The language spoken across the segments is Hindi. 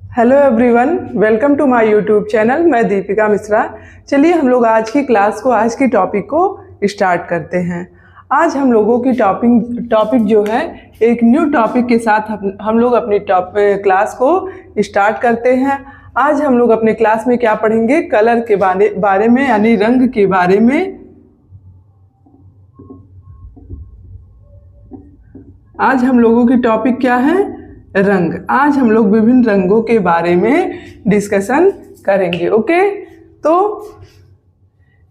Hello everyone, welcome to my YouTube channel. मैं दीपिका मिश्रा। चलिए हम लोग आज की क्लास को, आज की टॉपिक को स्टार्ट करते हैं। आज हम लोगों की टॉपिक जो है एक न्यू टॉपिक के साथ हम लोग अपनी क्लास को स्टार्ट करते हैं। आज हम लोग अपने क्लास में क्या पढ़ेंगे? कलर के बारे में, यानी रंग के बारे में। आज हम लोगों की टॉपिक क्या है? रंग। आज हम लोग विभिन्न रंगों के बारे में डिस्कशन करेंगे। ओके, तो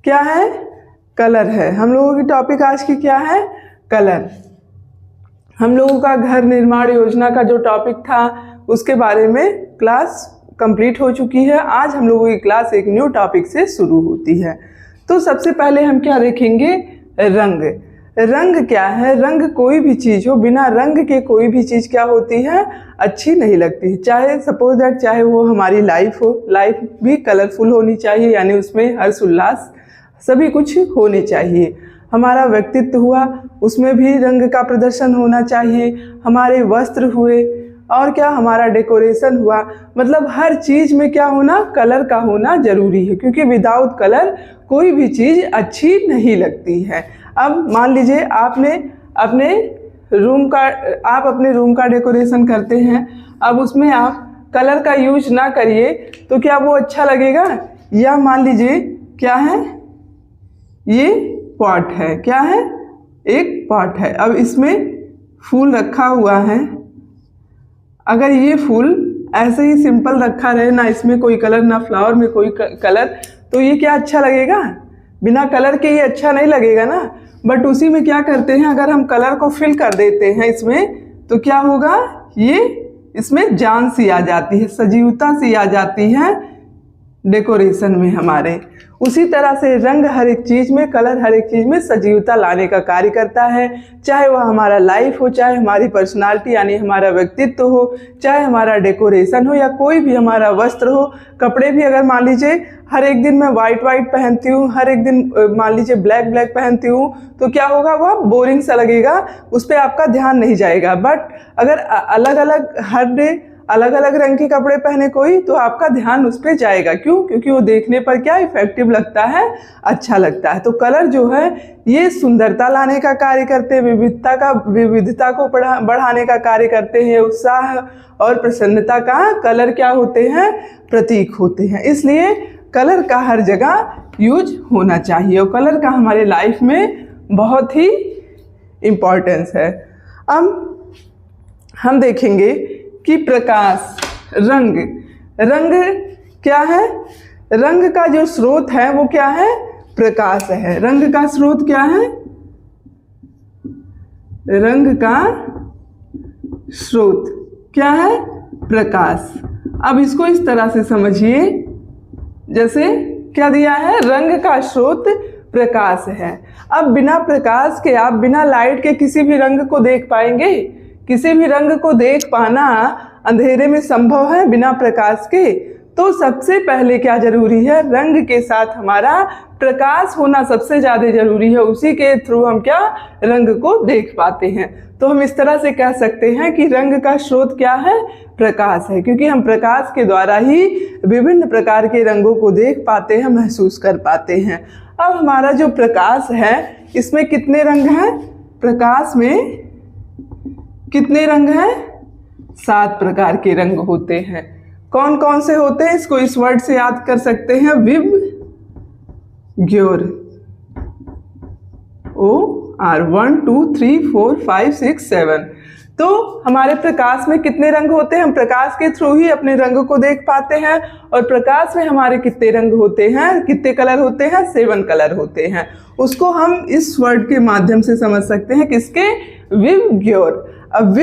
क्या है? कलर है। हम लोगों की टॉपिक आज की क्या है? कलर। हम लोगों का घर निर्माण योजना का जो टॉपिक था उसके बारे में क्लास कंप्लीट हो चुकी है। आज हम लोगों की क्लास एक न्यू टॉपिक से शुरू होती है। तो सबसे पहले हम क्या देखेंगे? रंग। रंग क्या है? रंग कोई भी चीज़ हो, बिना रंग के कोई भी चीज़ क्या होती है? अच्छी नहीं लगती। चाहे सपोज दैट, चाहे वो हमारी लाइफ हो, लाइफ भी कलरफुल होनी चाहिए, यानी उसमें हर्ष उल्लास सभी कुछ होने चाहिए। हमारा व्यक्तित्व हुआ, उसमें भी रंग का प्रदर्शन होना चाहिए। हमारे वस्त्र हुए, और क्या हमारा डेकोरेशन हुआ, मतलब हर चीज़ में क्या होना? कलर का होना जरूरी है, क्योंकि विदाउट कलर कोई भी चीज़ अच्छी नहीं लगती है। अब मान लीजिए आपने अपने रूम का डेकोरेशन करते हैं। अब उसमें आप कलर का यूज ना करिए तो क्या वो अच्छा लगेगा? या मान लीजिए क्या है, ये पॉट है। क्या है? एक पॉट है। अब इसमें फूल रखा हुआ है। अगर ये फूल ऐसे ही सिंपल रखा रहे, ना इसमें कोई कलर, ना फ्लावर में कोई कलर, तो ये क्या अच्छा लगेगा? बिना कलर के ये अच्छा नहीं लगेगा ना। बट उसी में क्या करते हैं, अगर हम कलर को फिल कर देते हैं इसमें, तो क्या होगा? ये इसमें जान सी आ जाती है, सजीवता सी आ जाती है डेकोरेशन में हमारे। उसी तरह से रंग हर एक चीज़ में, कलर हर एक चीज़ में सजीवता लाने का कार्य करता है। चाहे वह हमारा लाइफ हो, चाहे हमारी पर्सनालिटी यानी हमारा व्यक्तित्व हो, चाहे हमारा डेकोरेशन हो, या कोई भी हमारा वस्त्र हो। कपड़े भी अगर मान लीजिए हर एक दिन मैं वाइट पहनती हूँ, हर एक दिन मान लीजिए ब्लैक पहनती हूँ, तो क्या होगा? वह बोरिंग सा लगेगा, उस पर आपका ध्यान नहीं जाएगा। बट अगर अलग अलग हर डे अलग अलग रंग के कपड़े पहने कोई, तो आपका ध्यान उस पर जाएगा। क्यों? क्योंकि वो देखने पर क्या इफेक्टिव लगता है, अच्छा लगता है। तो कलर जो है ये सुंदरता लाने का कार्य करते हैं, विविधता को बढ़ाने का कार्य करते हैं। उत्साह और प्रसन्नता का कलर क्या होते हैं? प्रतीक होते हैं। इसलिए कलर का हर जगह यूज होना चाहिए, और कलर का हमारे लाइफ में बहुत ही इम्पोर्टेंस है। अब हम देखेंगे कि प्रकाश, रंग। रंग क्या है? रंग का जो स्रोत है वो क्या है? प्रकाश है। रंग का स्रोत क्या है? रंग का स्रोत क्या है? प्रकाश। अब इसको इस तरह से समझिए, जैसे क्या दिया है? रंग का स्रोत प्रकाश है। अब बिना प्रकाश के, आप बिना लाइट के किसी भी रंग को देख पाएंगे? किसी भी रंग को देख पाना अंधेरे में संभव है बिना प्रकाश के? तो सबसे पहले क्या जरूरी है? रंग के साथ हमारा प्रकाश होना सबसे ज़्यादा जरूरी है। उसी के थ्रू हम क्या रंग को देख पाते हैं। तो हम इस तरह से कह सकते हैं कि रंग का स्रोत क्या है? प्रकाश है, क्योंकि हम प्रकाश के द्वारा ही विभिन्न प्रकार के रंगों को देख पाते हैं, महसूस कर पाते हैं। अब हमारा जो प्रकाश है, इसमें कितने रंग हैं? प्रकाश में कितने रंग हैं? 7 प्रकार के रंग होते हैं। कौन कौन से होते हैं? इसको इस वर्ड से याद कर सकते हैं, विव ग्योर। OR 1 2 3 4 5 6 7। तो हमारे प्रकाश में कितने रंग होते हैं? हम प्रकाश के थ्रू ही अपने रंग को देख पाते हैं। और प्रकाश में हमारे कितने रंग होते हैं? कितने कलर होते हैं? 7 कलर होते हैं। उसको हम इस वर्ड के माध्यम से समझ सकते हैं, किसके? विव ग्योर। अब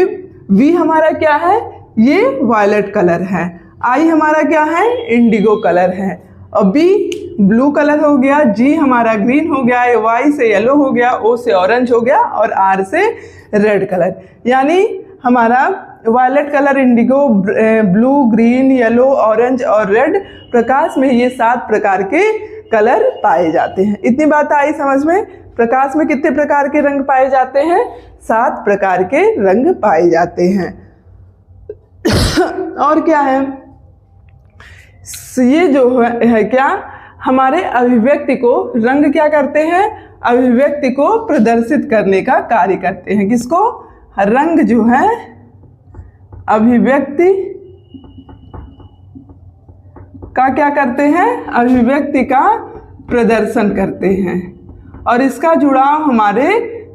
वी हमारा क्या है? ये वायलेट कलर है। आई हमारा क्या है? इंडिगो कलर है। और बी ब्लू कलर हो गया, जी हमारा ग्रीन हो गया, वाई से येलो हो गया, ओ से ऑरेंज हो गया, और आर से रेड कलर। यानी हमारा violet colour, indigo, blue, green, yellow, orange और रेड, प्रकाश में ये 7 प्रकार के कलर पाए जाते हैं। इतनी बात आई समझ में? प्रकाश में कितने प्रकार के रंग पाए जाते हैं? 7 प्रकार के रंग पाए जाते हैं। और क्या है? ये जो है क्या, हमारे अभिव्यक्ति को रंग क्या करते हैं, अभिव्यक्ति को प्रदर्शित करने का कार्य करते हैं। किसको, रंग जो है अभिव्यक्ति का क्या करते हैं, अभिव्यक्ति का प्रदर्शन करते हैं। और इसका जुड़ाव हमारे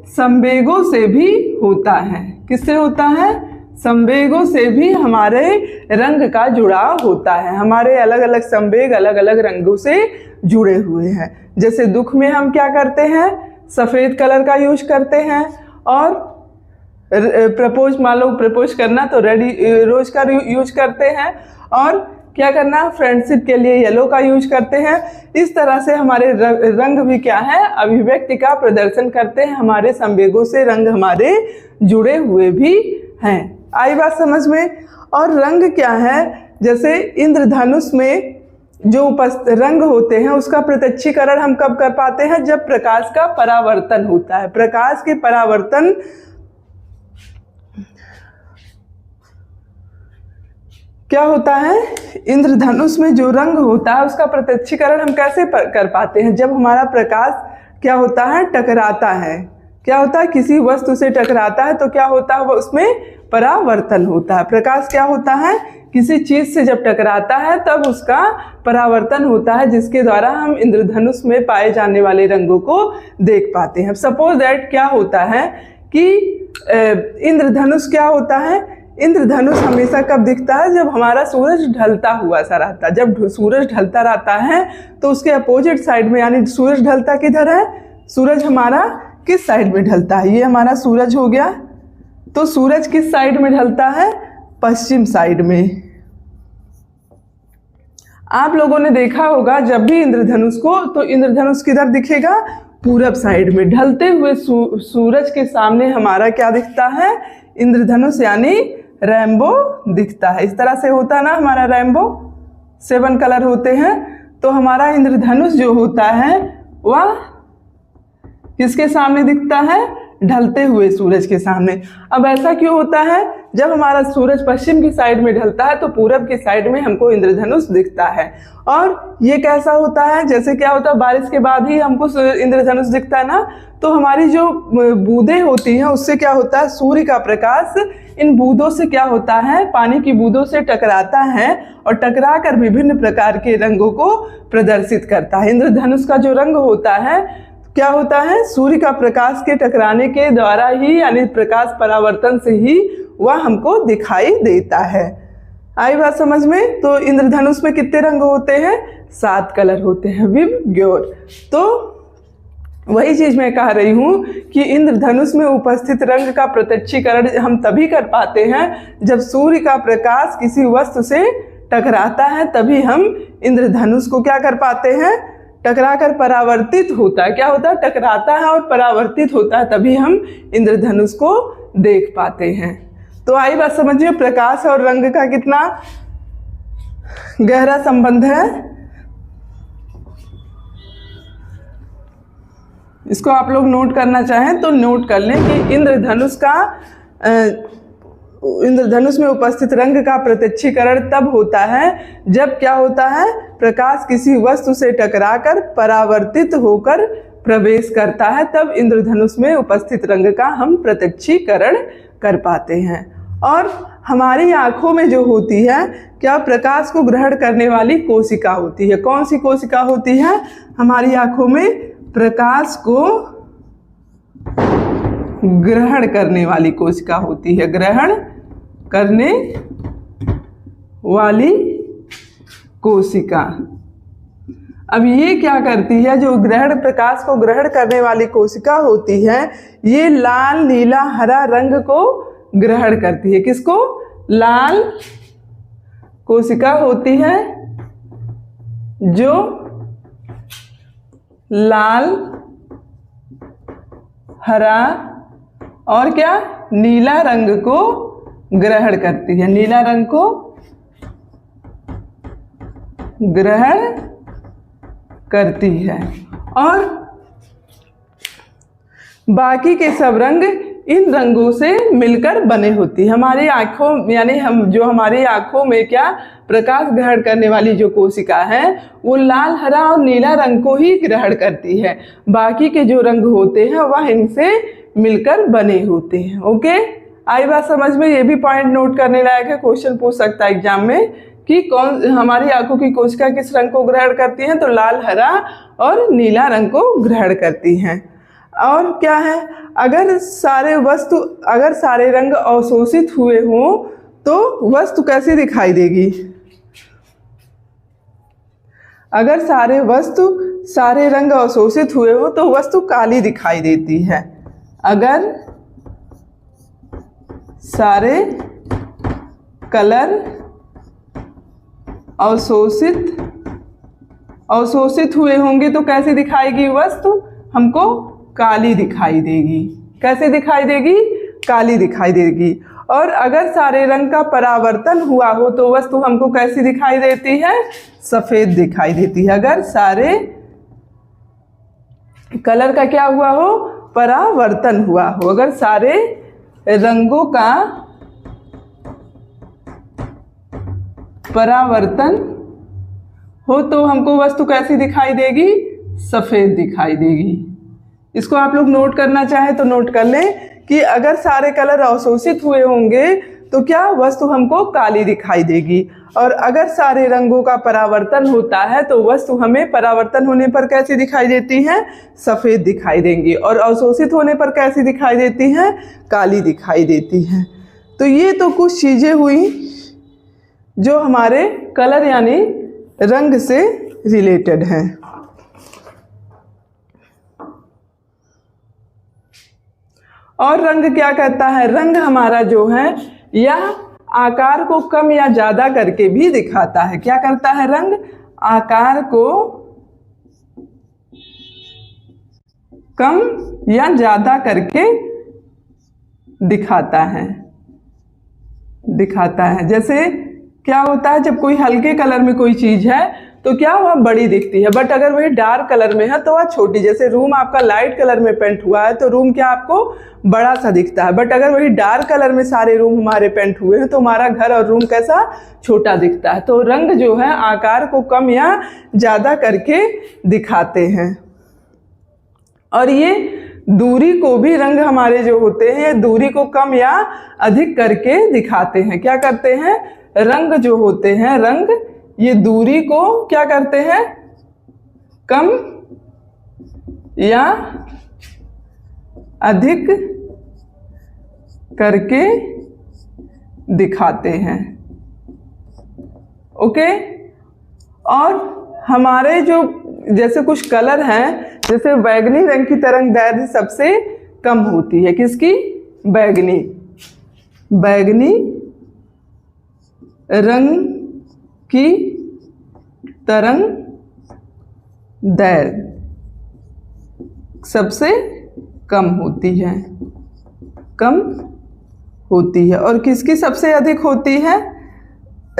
संवेगों से भी होता है। किससे होता है, संवेगों से भी हमारे रंग का जुड़ाव होता है। हमारे अलग अलग संवेग अलग अलग रंगों से जुड़े हुए हैं। जैसे दुख में हम क्या करते हैं, सफ़ेद कलर का यूज करते हैं, और प्रपोज, मान लो प्रपोज करना तो रोज का यूज करते हैं, और क्या करना, फ्रेंडशिप के लिए येलो का यूज करते हैं। इस तरह से हमारे रंग भी क्या है, अभिव्यक्ति का प्रदर्शन करते हैं। हमारे संवेगों से रंग हमारे जुड़े हुए भी हैं। आई बात समझ में। और रंग क्या है, जैसे इंद्रधनुष में जो रंग होते हैं उसका प्रत्यक्षीकरण हम कब कर पाते हैं, जब प्रकाश का परावर्तन होता है। प्रकाश के परावर्तन क्या होता है, इंद्रधनुष में जो रंग होता है उसका प्रत्यक्षीकरण हम कैसे कर पाते हैं, जब हमारा प्रकाश क्या होता है, टकराता है। क्या होता है, किसी वस्तु से टकराता है तो क्या होता है, वो उसमें परावर्तन होता है। प्रकाश क्या होता है, किसी चीज से जब टकराता है तब उसका परावर्तन होता है, जिसके द्वारा हम इंद्रधनुष में पाए जाने वाले रंगों को देख पाते हैं। सपोज दैट क्या होता है कि इंद्रधनुष क्या होता है, इंद्रधनुष हमेशा कब दिखता है, जब हमारा सूरज ढलता हुआ सा रहता है। जब सूरज ढलता रहता है तो उसके अपोजिट साइड में, यानी सूरज ढलता किधर है, सूरज हमारा किस साइड में ढलता है, ये हमारा सूरज हो गया। तो सूरज किस साइड में ढलता है, पश्चिम साइड में। आप लोगों ने देखा होगा जब भी इंद्रधनुष को, तो इंद्रधनुष किधर दिखेगा, पूरब साइड में। ढलते हुए सूरज के सामने हमारा क्या दिखता है, इंद्रधनुष यानी रेनबो दिखता है। इस तरह से होता है ना हमारा रेनबो, 7 कलर होते हैं। तो हमारा इंद्रधनुष जो होता है वह किसके सामने दिखता है, ढलते हुए सूरज के सामने। अब ऐसा क्यों होता है, जब हमारा सूरज पश्चिम की साइड में ढलता है तो पूरब की साइड में हमको इंद्रधनुष दिखता है। और ये कैसा होता है, जैसे क्या होता है, बारिश के बाद ही हमको इंद्रधनुष दिखता है ना, तो हमारी जो बूंदें होती हैं उससे क्या होता है, सूर्य का प्रकाश इन बूंदों से क्या होता है, पानी की बूंदों से टकराता है और टकरा कर विभिन्न प्रकार के रंगों को प्रदर्शित करता है। इंद्रधनुष का जो रंग होता है क्या होता है, सूर्य का प्रकाश के टकराने के द्वारा ही, यानी प्रकाश परावर्तन से ही वह हमको दिखाई देता है। आई बात समझ में। तो इंद्रधनुष में कितने रंग होते हैं, 7 कलर होते हैं विबग्योर। तो वही चीज मैं कह रही हूँ कि इंद्रधनुष में उपस्थित रंग का प्रत्यक्षीकरण हम तभी कर पाते हैं जब सूर्य का प्रकाश किसी वस्तु से टकराता है, तभी हम इंद्रधनुष को क्या कर पाते हैं, टकरा कर परावर्तित होता है। क्या होता है, टकराता है और परावर्तित होता है, तभी हम इंद्रधनुष को देख पाते हैं। तो आई बात समझिए, प्रकाश और रंग का कितना गहरा संबंध है। इसको आप लोग नोट करना चाहें तो नोट कर लें कि इंद्रधनुष में उपस्थित रंग का प्रत्यक्षीकरण तब होता है जब क्या होता है, प्रकाश किसी वस्तु से टकराकर परावर्तित होकर प्रवेश करता है, तब इंद्रधनुष में उपस्थित रंग का हम प्रत्यक्षीकरण कर पाते हैं। और हमारी आंखों में जो होती है, क्या प्रकाश को ग्रहण करने वाली कोशिका होती है। कौन सी कोशिका होती है, हमारी आंखों में प्रकाश को ग्रहण करने वाली कोशिका होती है, ग्रहण करने वाली कोशिका। अब ये क्या करती है, जो प्रकाश को ग्रहण करने वाली कोशिका होती है, ये लाल नीला हरा रंग को ग्रहण करती है। किसको, लाल कोशिका होती है जो लाल हरा और क्या, नीला रंग को ग्रहण करती है, नीला रंग को ग्रहण करती है। और बाकी के सब रंग इन रंगों से मिलकर बने होती है। हमारी आँखों यानी हमारी आँखों में क्या प्रकाश ग्रहण करने वाली जो कोशिका है वो लाल, हरा और नीला रंग को ही ग्रहण करती है। बाकी के जो रंग होते हैं वह इनसे मिलकर बने होते हैं। ओके, आई बात समझ में? ये भी पॉइंट नोट करने लायक है, क्वेश्चन पूछ सकता है एग्जाम में कि कौन हमारी आंखों की कोशिका किस रंग को ग्रहण करती हैं, तो लाल, हरा और नीला रंग को ग्रहण करती हैं। और क्या है, अगर सारे रंग अवशोषित हुए हों तो वस्तु कैसी दिखाई देगी? अगर सारे रंग अवशोषित हुए हो तो वस्तु काली दिखाई देती है। अगर सारे कलर अवशोषित हुए होंगे तो कैसे दिखाएगी वस्तु? हमको काली दिखाई देगी। कैसे दिखाई देगी? काली दिखाई देगी। और अगर सारे रंग का परावर्तन हुआ हो तो वस्तु हमको कैसी दिखाई देती है? सफेद दिखाई देती है। अगर सारे कलर का क्या हुआ हो? परावर्तन हुआ हो। अगर सारे रंगों का परावर्तन हो तो हमको वस्तु कैसी दिखाई देगी? सफेद दिखाई देगी। इसको आप लोग नोट करना चाहें तो नोट कर लें कि अगर सारे कलर अवशोषित हुए होंगे तो क्या वस्तु हमको काली दिखाई देगी। और अगर सारे रंगों का परावर्तन होता है तो वस्तु हमें परावर्तन होने पर कैसी दिखाई देती हैं? सफ़ेद दिखाई देंगी। और अवशोषित होने पर कैसी दिखाई देती हैं? काली दिखाई देती हैं। तो ये तो कुछ चीज़ें हुई जो हमारे कलर यानी रंग से रिलेटेड हैं। और रंग क्या कहता है? रंग हमारा जो है यह आकार को कम या ज़्यादा करके भी दिखाता है। क्या करता है रंग? आकार को कम या ज़्यादा करके दिखाता है। जैसे क्या होता है, जब कोई हल्के कलर में कोई चीज़ है तो क्या वह बड़ी दिखती है, बट अगर वही डार्क कलर में है तो वह छोटी। जैसे रूम आपका लाइट कलर में पेंट हुआ है तो रूम क्या आपको बड़ा सा दिखता है, बट अगर वही डार्क कलर में सारे रूम हमारे पेंट हुए हैं तो हमारा घर और रूम कैसा? छोटा दिखता है। तो रंग जो है आकार को कम या ज़्यादा करके दिखाते हैं। और ये दूरी को भी रंग हमारे जो होते हैं ये दूरी को कम या अधिक करके दिखाते हैं। क्या करते हैं? रंग जो होते हैं, रंग ये दूरी को क्या करते हैं? कम या अधिक करके दिखाते हैं। ओके। और हमारे जो जैसे कुछ कलर हैं, जैसे बैगनी रंग की तरंगदैर्घ्य सबसे कम होती है। किसकी? बैगनी रंग की तरंगदैर्घ्य सबसे कम होती है। और किसकी सबसे अधिक होती है?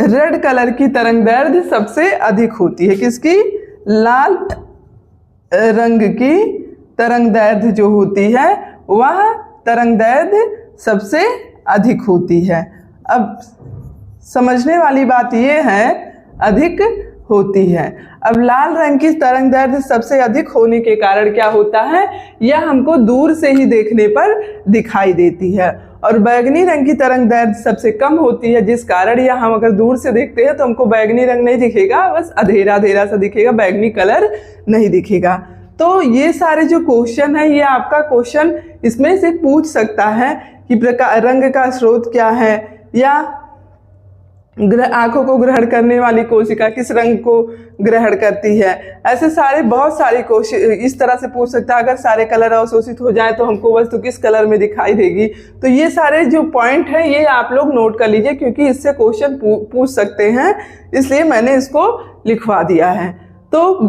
रेड कलर की तरंगदैर्घ्य सबसे अधिक होती है। किसकी? लाल रंग की तरंगदैर्घ्य जो होती है वह तरंगदैर्घ्य सबसे अधिक होती है। अब समझने वाली बात ये है, अधिक होती है। अब लाल रंग की तरंगदैर्घ्य सबसे अधिक होने के कारण क्या होता है? यह हमको दूर से ही देखने पर दिखाई देती है। और बैगनी रंग की तरंगदैर्घ्य सबसे कम होती है, जिस कारण यह हम अगर दूर से देखते हैं तो हमको बैगनी रंग नहीं दिखेगा, बस अंधेरा अंधेरा सा दिखेगा, बैगनी कलर नहीं दिखेगा। तो ये सारे जो क्वेश्चन है ये आपका क्वेश्चन इसमें से पूछ सकता है कि रंग का स्रोत क्या है, या आंखों को ग्रहण करने वाली कोशिका किस रंग को ग्रहण करती है। ऐसे बहुत सारे क्वेश्चन इस तरह से पूछ सकता है। अगर सारे कलर अवशोषित हो जाए तो हमको वस्तु किस कलर में दिखाई देगी। तो ये सारे जो पॉइंट हैं ये आप लोग नोट कर लीजिए, क्योंकि इससे क्वेश्चन पूछ सकते हैं, इसलिए मैंने इसको लिखवा दिया है। तो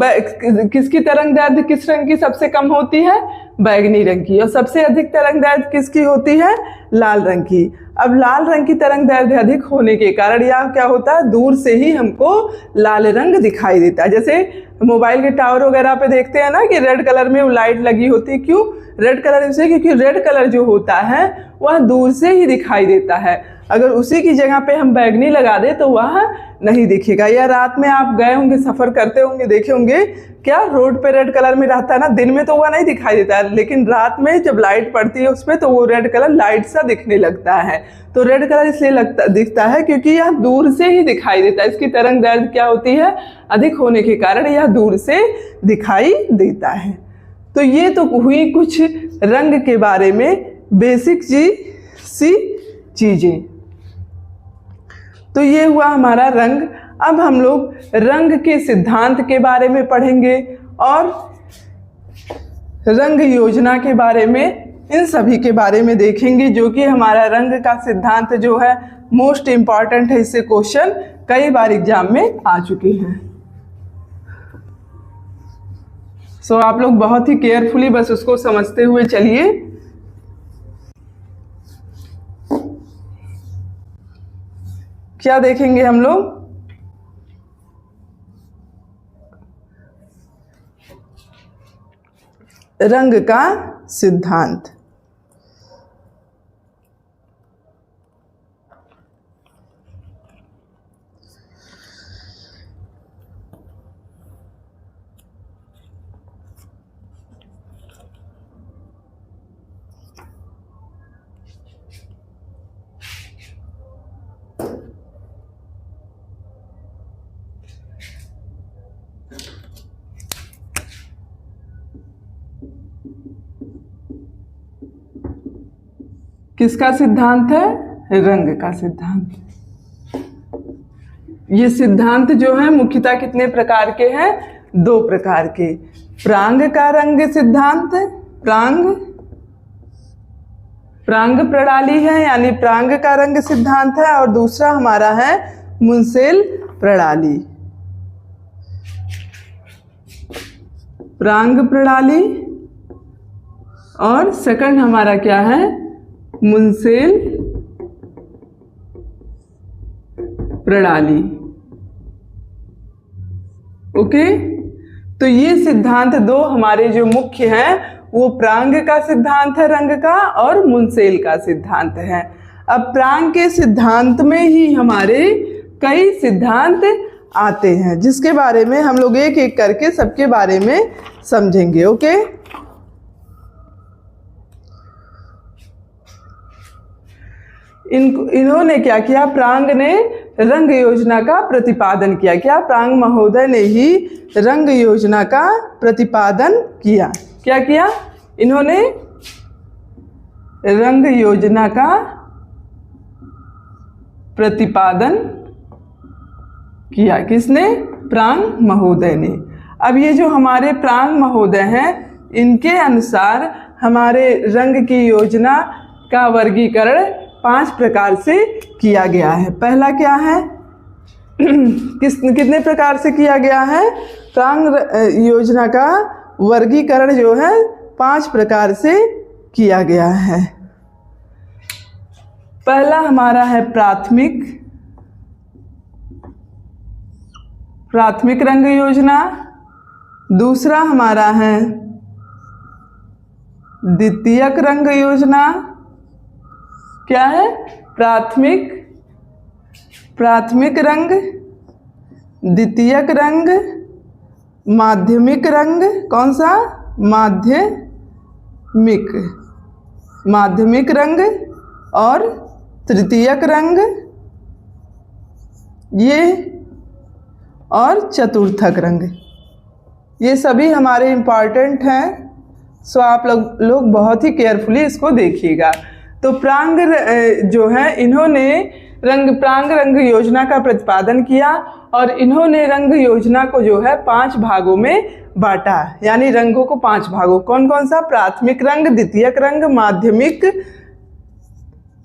किसकी तरंग दैर्ध्य किस रंग की सबसे कम होती है? बैगनी रंग की। और सबसे अधिक तरंग दैर्ध्य किसकी होती है? लाल रंग की। अब लाल रंग की तरंग दैर्ध्य अधिक होने के कारण यह क्या होता है, दूर से ही हमको लाल रंग दिखाई देता है। जैसे मोबाइल के टावर वगैरह पे देखते हैं ना कि रेड कलर में वो लाइट लगी होती है। क्यों रेड कलर? इसलिए क्योंकि रेड कलर जो होता है वह दूर से ही दिखाई देता है। अगर उसी की जगह पे हम बैगनी लगा दें तो वह नहीं दिखेगा। या रात में आप गए होंगे, सफ़र करते होंगे, देखे होंगे क्या रोड पे रेड कलर में रहता है ना, दिन में तो वह नहीं दिखाई देता है, लेकिन रात में जब लाइट पड़ती है उसमें तो वो रेड कलर लाइट सा दिखने लगता है। तो रेड कलर इसलिए दिखता है क्योंकि यह दूर से ही दिखाई देता है। इसकी तरंग दैर्ध्य क्या होती है? अधिक होने के कारण यह दूर से दिखाई देता है। तो ये तो हुई कुछ रंग के बारे में बेसिक सी चीज़ें। तो ये हुआ हमारा रंग। अब हम लोग रंग के सिद्धांत के बारे में पढ़ेंगे और रंग योजना के बारे में, इन सभी के बारे में देखेंगे, जो कि हमारा रंग का सिद्धांत जो है मोस्ट इम्पॉर्टेंट है। इससे क्वेश्चन कई बार एग्जाम में आ चुके हैं। सो आप लोग बहुत ही केयरफुली बस उसको समझते हुए चलिए। क्या देखेंगे हम लोग? रंग का सिद्धांत। किसका सिद्धांत है? रंग का सिद्धांत। ये सिद्धांत जो है मुख्यतः कितने प्रकार के हैं? 2 प्रकार के। प्रांग का रंग सिद्धांत, प्रांग प्रणाली है, यानी प्रांग का रंग सिद्धांत है। और दूसरा हमारा है मुंसेल प्रणाली, प्रांग प्रणाली। और सेकंड हमारा क्या है? मुंसेल प्रणाली। ओके, तो ये सिद्धांत 2 हमारे जो मुख्य हैं वो प्रांग का सिद्धांत है रंग का, और मुंसेल का सिद्धांत है। अब प्रांग के सिद्धांत में ही हमारे कई सिद्धांत आते हैं, जिसके बारे में हम लोग एक एक करके सबके बारे में समझेंगे। ओके, इन्होंने क्या किया? प्रांग ने रंग योजना का प्रतिपादन किया। क्या? प्रांग महोदय ने ही रंग योजना का प्रतिपादन किया। क्या किया? इन्होंने रंग योजना का प्रतिपादन किया। किसने? प्रांग महोदय ने। अब ये जो हमारे प्रांग महोदय हैं, इनके अनुसार हमारे रंग की योजना का वर्गीकरण 5 प्रकार से किया गया है। पहला क्या है? कितने प्रकार से किया गया है? प्रांग योजना का वर्गीकरण जो है 5 प्रकार से किया गया है। पहला हमारा है प्राथमिक रंग योजना। दूसरा हमारा है द्वितीयक रंग योजना। क्या है? प्राथमिक रंग, द्वितीयक रंग, माध्यमिक रंग। कौन सा? माध्यमिक रंग और तृतीयक रंग, ये, और चतुर्थक रंग। ये सभी हमारे इम्पॉर्टेंट हैं। सो आप लोग बहुत ही केयरफुली इसको देखिएगा। तो प्रांग जो है, इन्होंने प्रांग रंग योजना का प्रतिपादन किया और इन्होंने रंग योजना को जो है 5 भागों में बांटा, यानी रंगों को 5 भागों। कौन कौन सा? प्राथमिक रंग, द्वितीयक रंग,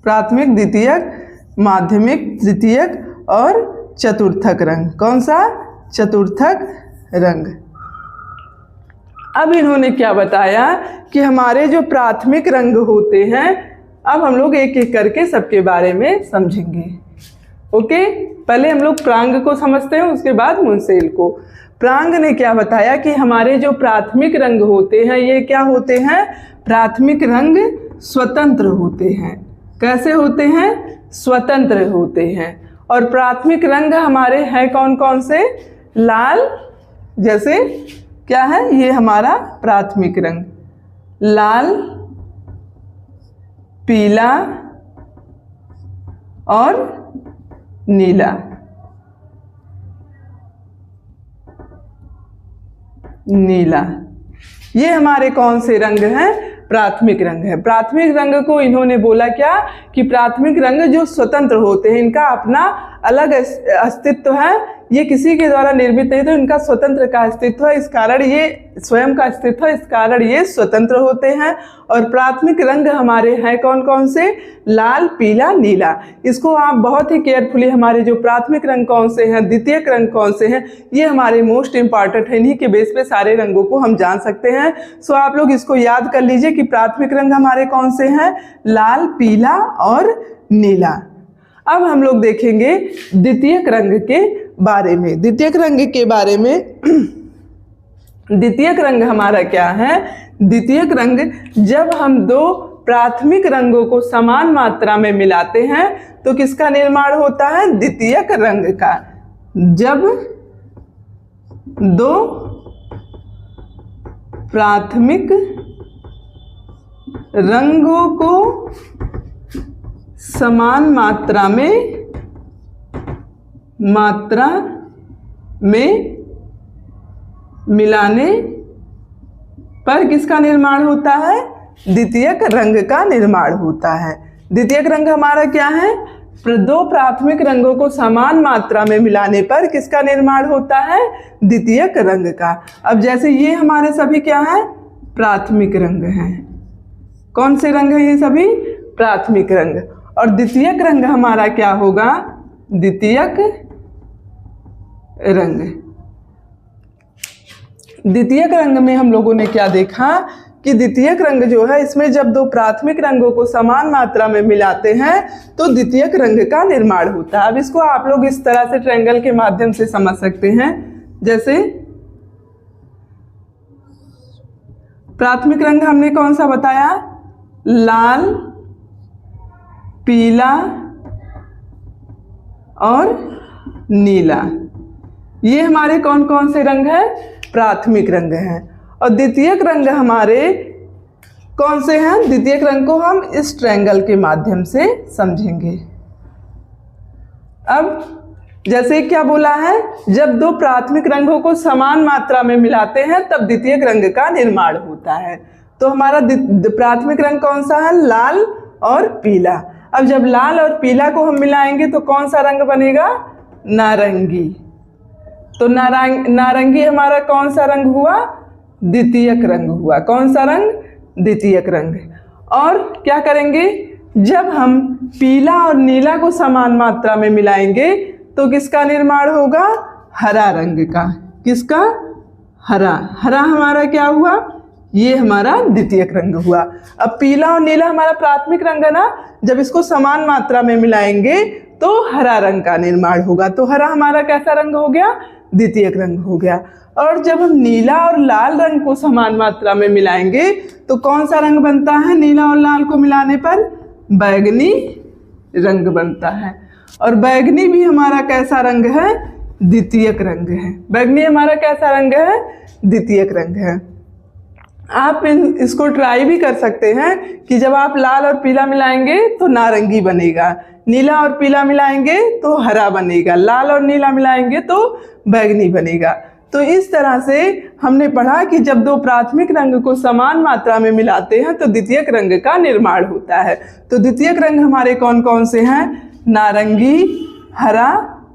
प्राथमिक, द्वितीयक, माध्यमिक, तृतीयक और चतुर्थक रंग। कौन सा? चतुर्थक रंग। अब इन्होंने क्या बताया कि हमारे जो प्राथमिक रंग होते हैं, अब हम लोग एक एक करके सबके बारे में समझेंगे। ओके, पहले हम लोग प्रांग को समझते हैं, उसके बाद मुंसेल को। प्रांग ने क्या बताया कि हमारे जो प्राथमिक रंग होते हैं ये क्या होते हैं, प्राथमिक रंग स्वतंत्र होते हैं। कैसे होते हैं, स्वतंत्र होते हैं। और प्राथमिक रंग हमारे हैं कौन कौन से, लाल, जैसे क्या है ये हमारा प्राथमिक रंग, लाल, पीला और नीला। नीला, ये हमारे कौन से रंग हैं, प्राथमिक रंग है। प्राथमिक रंग को इन्होंने बोला क्या कि प्राथमिक रंग जो स्वतंत्र होते हैं, इनका अपना अलग अस्तित्व है, ये किसी के द्वारा निर्मित नहीं, तो इनका स्वतंत्र का अस्तित्व है, इस कारण ये स्वयं का अस्तित्व है, इस कारण ये स्वतंत्र होते हैं। और प्राथमिक रंग हमारे हैं कौन कौन से, लाल, पीला, नीला। इसको आप बहुत ही केयरफुली, हमारे जो प्राथमिक रंग कौन से हैं, द्वितीयक रंग कौन से हैं, ये हमारे मोस्ट इंपॉर्टेंट है, इन्हीं के बेस पे सारे रंगों को हम जान सकते हैं। सो आप लोग इसको याद कर लीजिए कि प्राथमिक रंग हमारे कौन से हैं, लाल, पीला और नीला। अब हम लोग देखेंगे द्वितीयक रंग के बारे में। द्वितीयक रंग के बारे में द्वितीयक रंग हमारा क्या है, द्वितीयक रंग जब हम दो प्राथमिक रंगों को समान मात्रा में मिलाते हैं तो किसका निर्माण होता है, द्वितीयक रंग का। जब दो प्राथमिक रंगों को समान मात्रा में मिलाने पर किसका निर्माण होता है, द्वितीयक रंग का निर्माण होता है। द्वितीयक रंग हमारा क्या है, दो प्राथमिक रंगों को समान मात्रा में मिलाने पर किसका निर्माण होता है, द्वितीयक रंग का। अब जैसे ये हमारे सभी क्या है, प्राथमिक रंग हैं। कौन से रंग हैं ये सभी, प्राथमिक रंग। और द्वितीयक रंग हमारा क्या होगा, द्वितीयक रंग। द्वितीयक रंग में हम लोगों ने क्या देखा कि द्वितीयक रंग जो है, इसमें जब दो प्राथमिक रंगों को समान मात्रा में मिलाते हैं तो द्वितीयक रंग का निर्माण होता है। अब इसको आप लोग इस तरह से ट्रायंगल के माध्यम से समझ सकते हैं। जैसे प्राथमिक रंग हमने कौन सा बताया, लाल, पीला और नीला। ये हमारे कौन कौन से रंग हैं, प्राथमिक रंग हैं। और द्वितीयक रंग हमारे कौन से हैं, द्वितीयक रंग को हम इस ट्रायंगल के माध्यम से समझेंगे। अब जैसे क्या बोला है, जब दो प्राथमिक रंगों को समान मात्रा में मिलाते हैं तब द्वितीयक रंग का निर्माण होता है। तो हमारा प्राथमिक रंग कौन सा है, लाल और पीला। अब जब लाल और पीला को हम मिलाएंगे तो कौन सा रंग बनेगा, नारंगी। तो नारंगी हमारा कौन सा रंग हुआ, द्वितीयक रंग हुआ। कौन सा रंग, द्वितीयक रंग। और क्या करेंगे, जब हम पीला और नीला को समान मात्रा में मिलाएंगे तो किसका निर्माण होगा, हरा रंग का। किसका, हरा। हरा हमारा क्या हुआ, ये हमारा द्वितीयक रंग हुआ। अब पीला और नीला हमारा प्राथमिक रंग है ना, जब इसको समान मात्रा में मिलाएंगे तो हरा रंग का निर्माण होगा। तो हरा हमारा कैसा रंग हो गया, द्वितीयक रंग हो गया। और जब हम नीला और लाल रंग को समान मात्रा में मिलाएंगे तो कौन सा रंग बनता है, नीला और लाल को मिलाने पर बैगनी रंग बनता है। और बैगनी भी हमारा कैसा रंग है, द्वितीयक रंग है। बैगनी हमारा कैसा रंग है, द्वितीयक रंग है। आप इसको ट्राई भी कर सकते हैं कि जब आप लाल और पीला मिलाएंगे तो नारंगी बनेगा, नीला और पीला मिलाएंगे तो हरा बनेगा, लाल और नीला मिलाएंगे तो बैगनी बनेगा। तो इस तरह से हमने पढ़ा कि जब दो प्राथमिक रंग को समान मात्रा में मिलाते हैं तो द्वितीयक रंग का निर्माण होता है। तो द्वितीयक रंग हमारे कौन कौन से हैं, नारंगी, हरा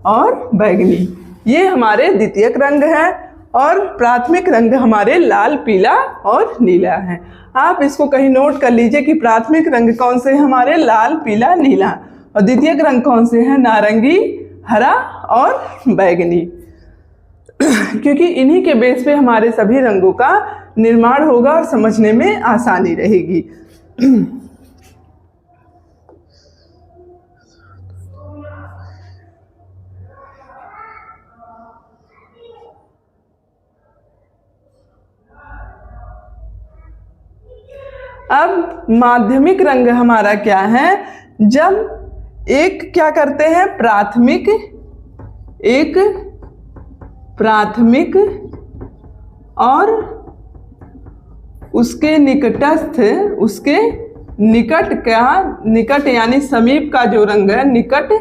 और बैगनी, ये हमारे द्वितीयक रंग हैं। और प्राथमिक रंग हमारे लाल, पीला और नीला हैं। आप इसको कहीं नोट कर लीजिए कि प्राथमिक रंग कौन से हैं हमारे, लाल, पीला, नीला। और द्वितीयक रंग कौन से हैं, नारंगी, हरा और बैगनी। क्योंकि इन्हीं के बेस पे हमारे सभी रंगों का निर्माण होगा और समझने में आसानी रहेगी। अब माध्यमिक रंग हमारा क्या है, जब एक क्या करते हैं प्राथमिक और उसके निकटस्थ, उसके निकट यानी समीप का जो रंग है, निकट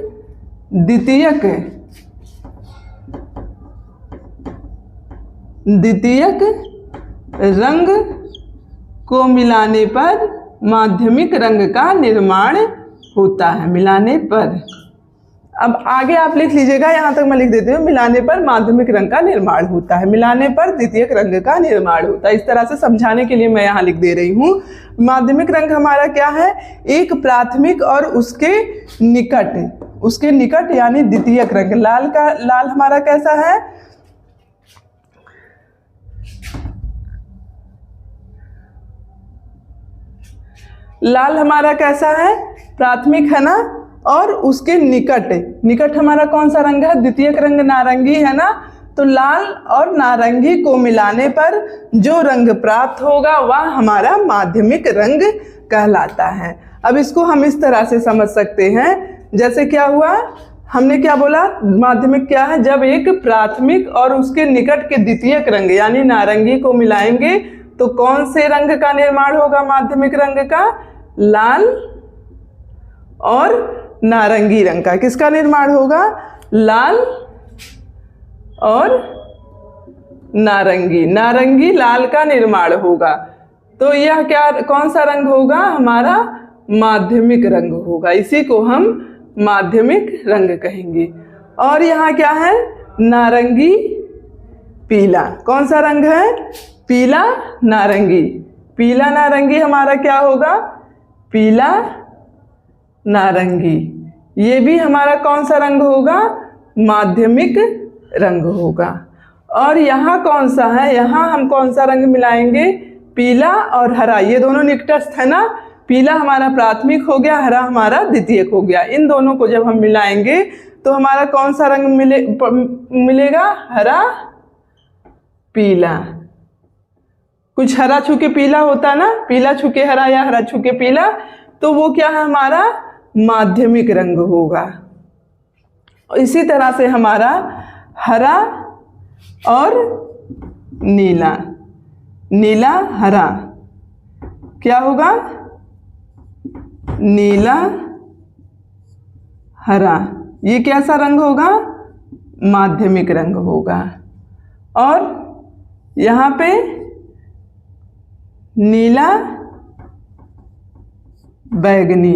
द्वितीयक रंग को मिलाने पर माध्यमिक रंग का निर्माण होता है। मिलाने पर, अब आगे आप लिख लीजिएगा, यहाँ तक मैं लिख देती हूँ, मिलाने पर माध्यमिक रंग का निर्माण होता है, मिलाने पर द्वितीयक रंग का निर्माण होता है। इस तरह से समझाने के लिए मैं यहाँ लिख दे रही हूँ। माध्यमिक रंग हमारा क्या है, एक प्राथमिक और उसके निकट यानी द्वितीयक रंग। लाल हमारा कैसा है, लाल हमारा कैसा है, प्राथमिक है ना, और उसके निकट हमारा कौन सा रंग है, द्वितीयक रंग नारंगी है ना। तो लाल और नारंगी को मिलाने पर जो रंग प्राप्त होगा वह हमारा माध्यमिक रंग कहलाता है। अब इसको हम इस तरह से समझ सकते हैं, जैसे क्या हुआ, हमने क्या बोला, माध्यमिक क्या है, जब एक प्राथमिक और उसके निकट के द्वितीयक रंग यानी नारंगी को मिलाएंगे तो कौन से रंग का निर्माण होगा, माध्यमिक रंग का, लाल और नारंगी रंग का। किसका निर्माण होगा, लाल और नारंगी लाल का निर्माण होगा। तो यह क्या, कौन सा रंग होगा, हमारा माध्यमिक रंग होगा। इसी को हम माध्यमिक रंग कहेंगे। और यहाँ क्या है, नारंगी पीला, कौन सा रंग है, पीला नारंगी हमारा क्या होगा, पीला नारंगी। ये भी हमारा कौन सा रंग होगा, माध्यमिक रंग होगा। और यहाँ कौन सा है, यहाँ हम कौन सा रंग मिलाएंगे, पीला और हरा, ये दोनों निकटस्थ है ना। पीला हमारा प्राथमिक हो गया, हरा हमारा द्वितीयक हो गया। इन दोनों को जब हम मिलाएंगे तो हमारा कौन सा रंग मिलेगा, हरा पीला। कुछ हरा छुके पीला होता ना, पीला छुके हरा या हरा छुके पीला, तो वो क्या है, हमारा माध्यमिक रंग होगा। इसी तरह से हमारा हरा और नीला हरा क्या होगा, नीला हरा, ये कैसा रंग होगा, माध्यमिक रंग होगा। और यहाँ पे नीला बैगनी,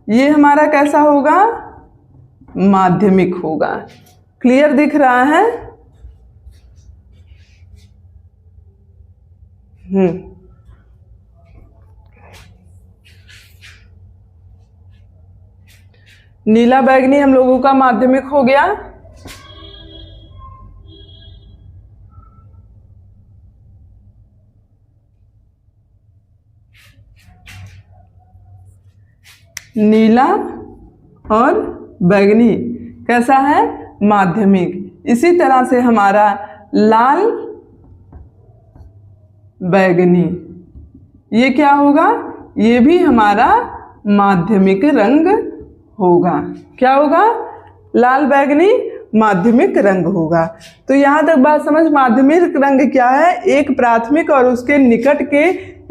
ये हमारा कैसा होगा, माध्यमिक होगा। क्लियर दिख रहा है? नीला बैगनी हम लोगों का माध्यमिक हो गया। नीला और बैगनी कैसा है, माध्यमिक। इसी तरह से हमारा लाल बैगनी, ये क्या होगा, ये भी हमारा माध्यमिक रंग होगा। क्या होगा, लाल बैगनी माध्यमिक रंग होगा। तो यहाँ तक बात समझ, माध्यमिक रंग क्या है, एक प्राथमिक और उसके निकट के,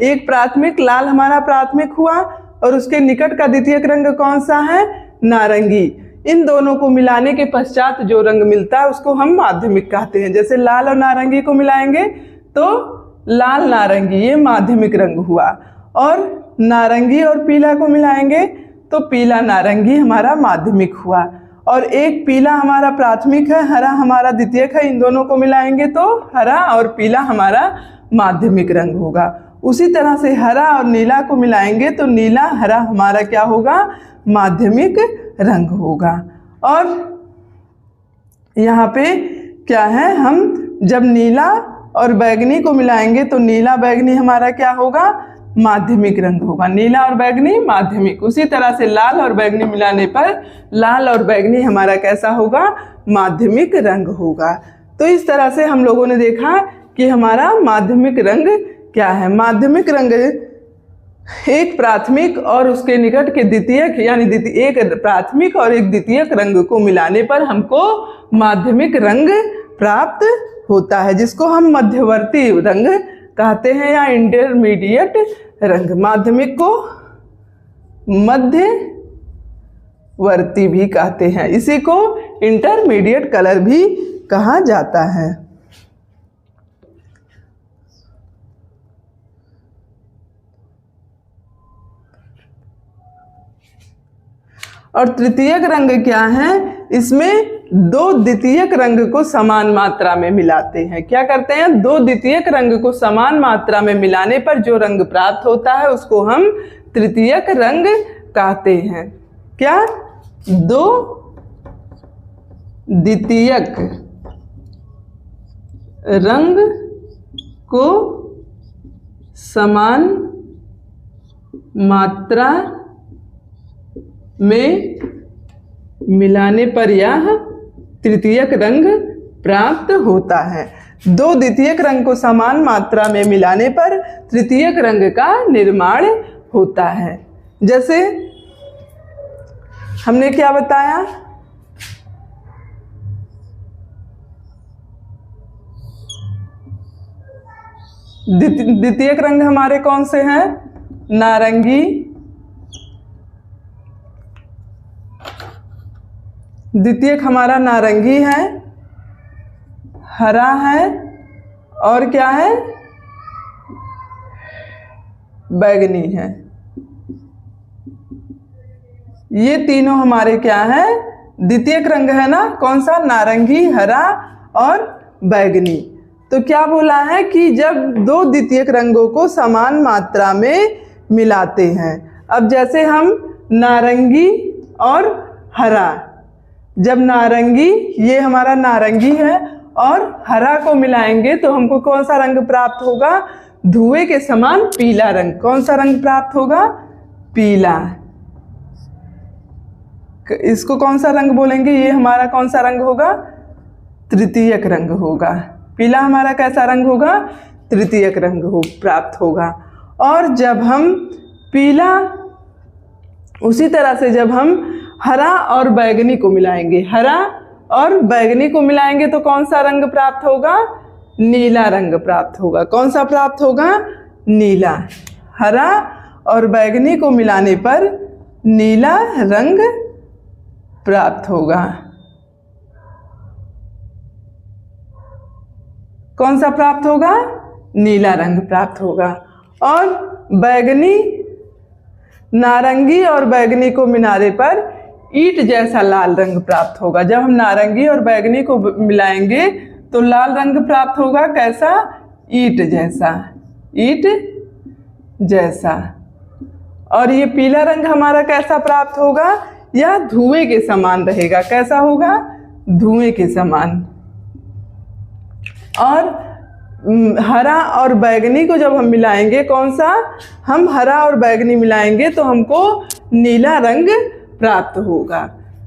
एक प्राथमिक लाल हमारा प्राथमिक हुआ और उसके निकट का द्वितीयक रंग कौन सा है, नारंगी। इन दोनों को मिलाने के पश्चात जो रंग मिलता है उसको हम माध्यमिक कहते हैं। जैसे लाल और नारंगी को मिलाएंगे तो लाल नारंगी, ये माध्यमिक रंग हुआ। और नारंगी और पीला को मिलाएंगे तो पीला नारंगी हमारा माध्यमिक हुआ। और एक पीला हमारा प्राथमिक है, हरा हमारा द्वितीयक है, इन दोनों को मिलाएंगे तो हरा और पीला हमारा माध्यमिक रंग होगा। उसी तरह से हरा और नीला को मिलाएंगे तो नीला हरा हमारा क्या होगा, माध्यमिक रंग होगा। और यहाँ पे क्या है, हम जब नीला और बैगनी को मिलाएंगे तो नीला बैगनी हमारा क्या होगा, माध्यमिक रंग होगा। नीला और बैगनी माध्यमिक। उसी तरह से लाल और बैगनी मिलाने पर लाल और बैगनी हमारा कैसा होगा, माध्यमिक रंग होगा। तो इस तरह से हम लोगों ने देखा कि हमारा माध्यमिक रंग क्या है। माध्यमिक रंग एक प्राथमिक और उसके निकट के द्वितीयक, यानी एक प्राथमिक और एक द्वितीयक रंग को मिलाने पर हमको माध्यमिक रंग प्राप्त होता है, जिसको हम मध्यवर्ती रंग कहते हैं या इंटरमीडिएट रंग। माध्यमिक को मध्यवर्ती भी कहते हैं, इसी को इंटरमीडिएट कलर भी कहा जाता है। और तृतीयक रंग क्या है, इसमें दो द्वितीयक रंग को समान मात्रा में मिलाते हैं। क्या करते हैं, दो द्वितीयक रंग को समान मात्रा में मिलाने पर जो रंग प्राप्त होता है उसको हम तृतीयक रंग कहते हैं। क्या, दो द्वितीयक रंग को समान मात्रा में मिलाने पर यह तृतीयक रंग प्राप्त होता है। दो द्वितीयक रंग को समान मात्रा में मिलाने पर तृतीयक रंग का निर्माण होता है। जैसे हमने क्या बताया, द्वितीयक रंग हमारे कौन से हैं, नारंगी, द्वितीयक हमारा नारंगी है, हरा है और क्या है, बैगनी है। ये तीनों हमारे क्या है, द्वितीयक रंग है ना, कौन सा, नारंगी, हरा और बैगनी। तो क्या बोला है कि जब दो द्वितीयक रंगों को समान मात्रा में मिलाते हैं, अब जैसे हम नारंगी और हरा, जब नारंगी, ये हमारा नारंगी है और हरा को मिलाएंगे तो हमको कौन सा रंग प्राप्त होगा, धुएं के समान पीला रंग। कौन सा रंग प्राप्त होगा, पीला। इसको कौन सा रंग बोलेंगे, ये हमारा कौन सा रंग होगा, तृतीयक रंग होगा। पीला हमारा कैसा रंग होगा, तृतीयक रंग प्राप्त होगा। और जब हम पीला, उसी तरह से जब हम हरा और बैगनी को मिलाएंगे, हरा और बैगनी को मिलाएंगे तो कौन सा रंग प्राप्त होगा, नीला रंग प्राप्त होगा। कौन सा प्राप्त होगा, नीला। हरा और बैगनी को मिलाने पर नीला रंग प्राप्त होगा। कौन सा प्राप्त होगा, नीला रंग प्राप्त होगा। और बैगनी, नारंगी और बैगनी को मिलाने पर ईंट जैसा लाल रंग प्राप्त होगा। जब हम नारंगी और बैगनी को मिलाएंगे तो लाल रंग प्राप्त होगा, कैसा, ईंट जैसा, ईंट जैसा। और ये पीला रंग हमारा कैसा प्राप्त होगा, यह धुएं के समान रहेगा। कैसा होगा, धुएं के समान। और हरा और बैगनी को जब हम मिलाएंगे, कौन सा, हम हरा और बैगनी मिलाएंगे तो हमको नीला रंग प्राप्त होगा।